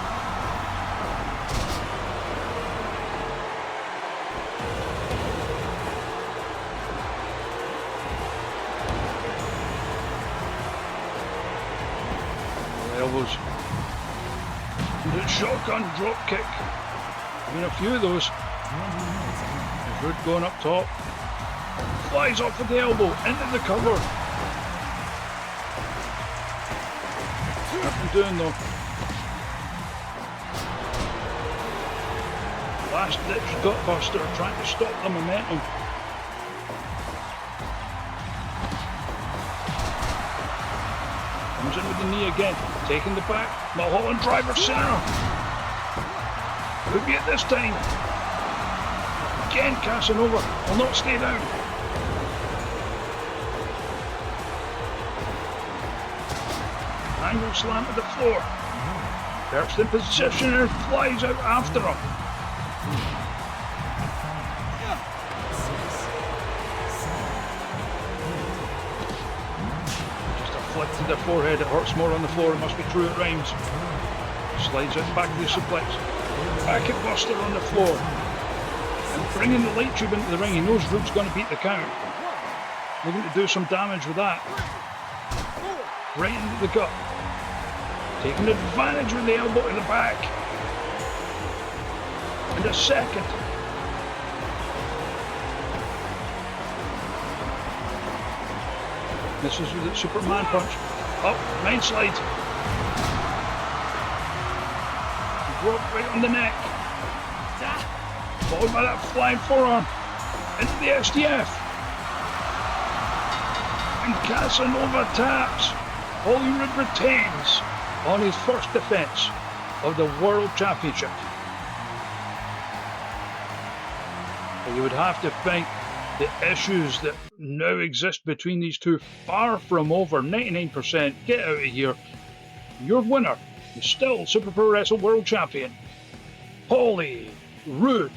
Elbows. And a shotgun drop kick. Been a few of those. There's Rood going up top. Flies off with the elbow into the cover. Nothing doing though. Last ditch gutbuster trying to stop the momentum. Comes in with the knee again, taking the back. Mulholland driver center. Could be it this time. Again, Casanova will not stay down. Angle slam to the floor. Perched in position and flies out after him. flick to the forehead. It hurts more on the floor. It must be true, it rhymes. Slides it back to the suplex. Back at Buster on the floor. And bringing the light tube into the ring. He knows Rood's going to beat the count. Looking to do some damage with that. Right into the gut. Taking advantage with the elbow to the back. And a second. This is with the Superman punch. Up, 9 slide. Drop right on the neck. Followed by that flying forearm. Into the STF. And Casanova taps. Hollywood retains on his first defense of the World Championship. Well, you would have to think the issues that now exist between these two far from over. 99%. Get out of here. Your winner is still Super Pro Wrestle World Champion, Rood.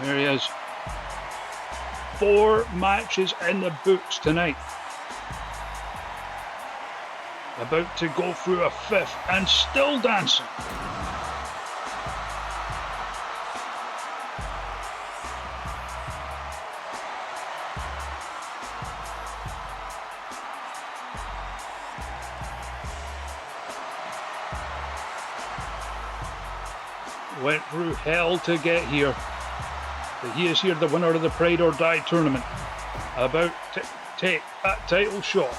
There he is. 4 matches in the books tonight. About to go through a 5th and still dancing. Went through hell to get here. But he is here, the winner of the Pride or Die tournament, about to take that title shot.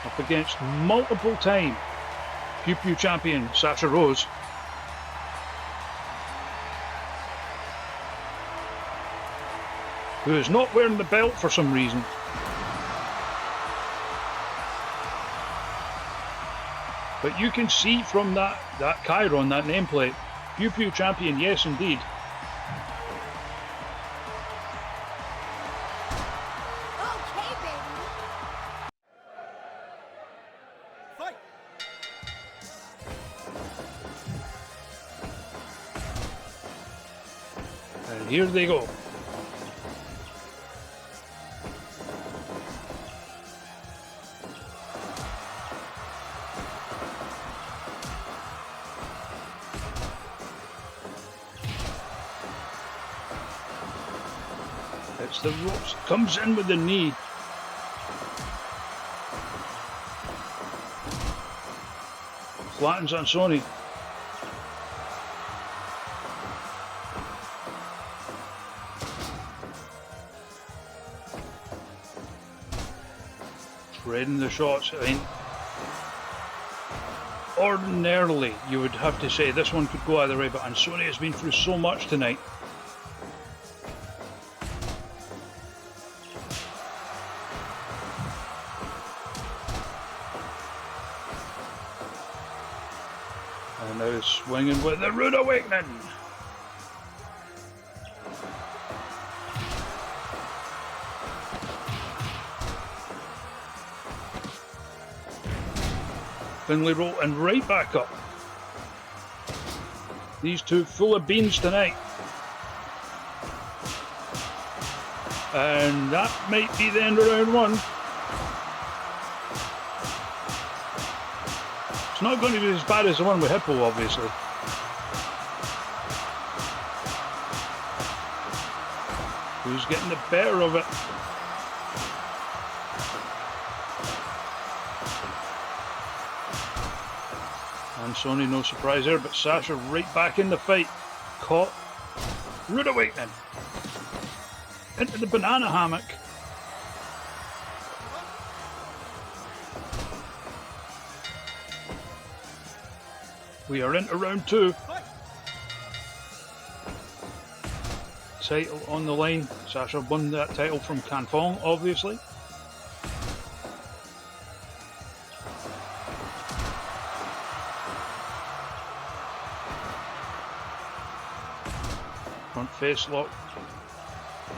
Up against multiple-time Pew-Pew Champion Sasha Rose. Who is not wearing the belt for some reason. But you can see from that chyron, that nameplate, Pew-Pew Champion, yes indeed. Okay, baby. Fight! And here they go. It's the ropes. Comes in with the knee. Flattens on Sony. Trading the shots. I mean, ordinarily you would have to say this one could go either way, but Ansoni has been through so much tonight. And now swinging with the Rood Awakening. Finley roll and right back up. These two full of beans tonight. And that might be the end of round one. It's not going to be as bad as the one with Hippo, obviously. Who's getting the better of it? Ansoni, no surprise there, but Sasha right back in the fight. Caught. Rood Awakening. Into the banana hammock. We are into round two. Title on the line. Sasha won that title from Canfong, obviously. Front face lock.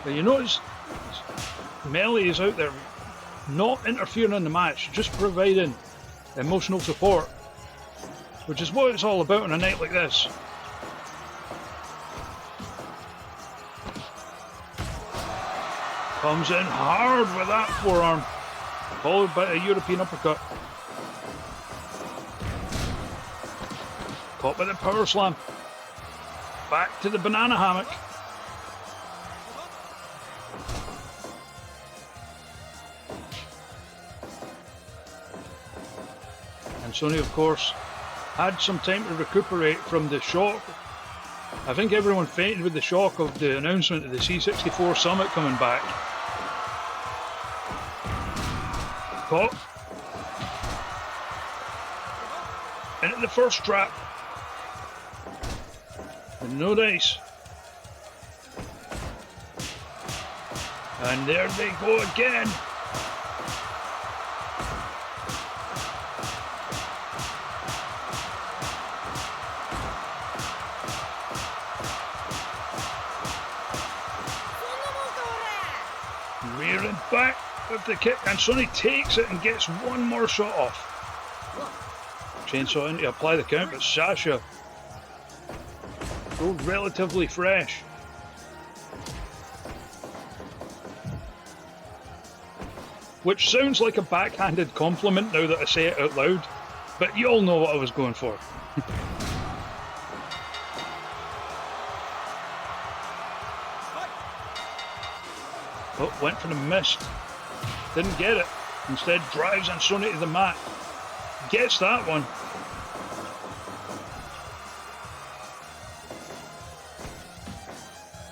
Now you notice Melly is out there not interfering in the match, just providing emotional support, which is what it's all about on a night like this. Comes in hard with that forearm, followed by a European uppercut. Caught by the power slam. Back to the banana hammock. And Sony, of course, had some time to recuperate from the shock. I think everyone fainted with the shock of the announcement of the C64 Summit coming back. Caught. Into the first trap. And no dice. And there they go again. Rearing back with the kick, and Sonny takes it and gets one more shot off. Chainsaw in to apply the count, but Sasha still relatively fresh. Which sounds like a backhanded compliment now that I say it out loud, but you all know what I was going for. Oh, went for the mist. Didn't get it. Instead drives Ansoni to the mat. Gets that one.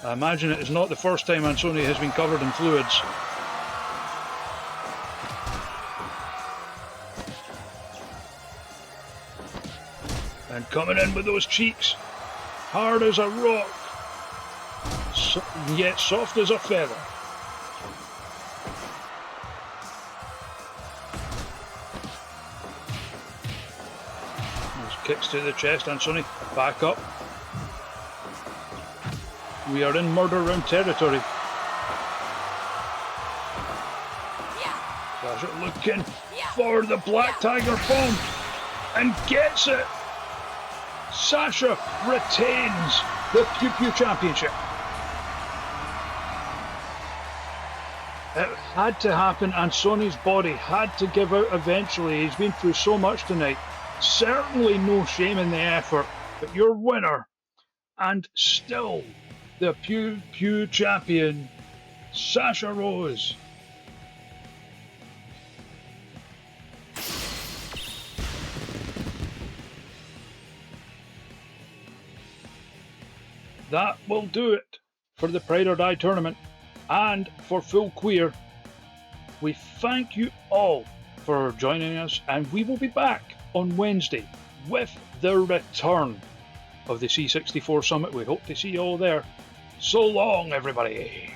I imagine it is not the first time Ansoni has been covered in fluids. And coming in with those cheeks. Hard as a rock. Yet soft as a feather. Those kicks to the chest, Ansoni. Back up. We are in murder round territory. Sasha looking for the Black Tiger bomb and gets it. Sasha retains the Pew-Pew Championship. It had to happen, and Sonny's body had to give out eventually. He's been through so much tonight. Certainly no shame in the effort, but your winner, and still the Pew-Pew Champion, Sasha Rose. That will do it for the Pride or Die tournament and for Full Queer. We thank you all for joining us, and we will be back on Wednesday with the return of the C64 Summit. We hope to see you all there. So long, everybody.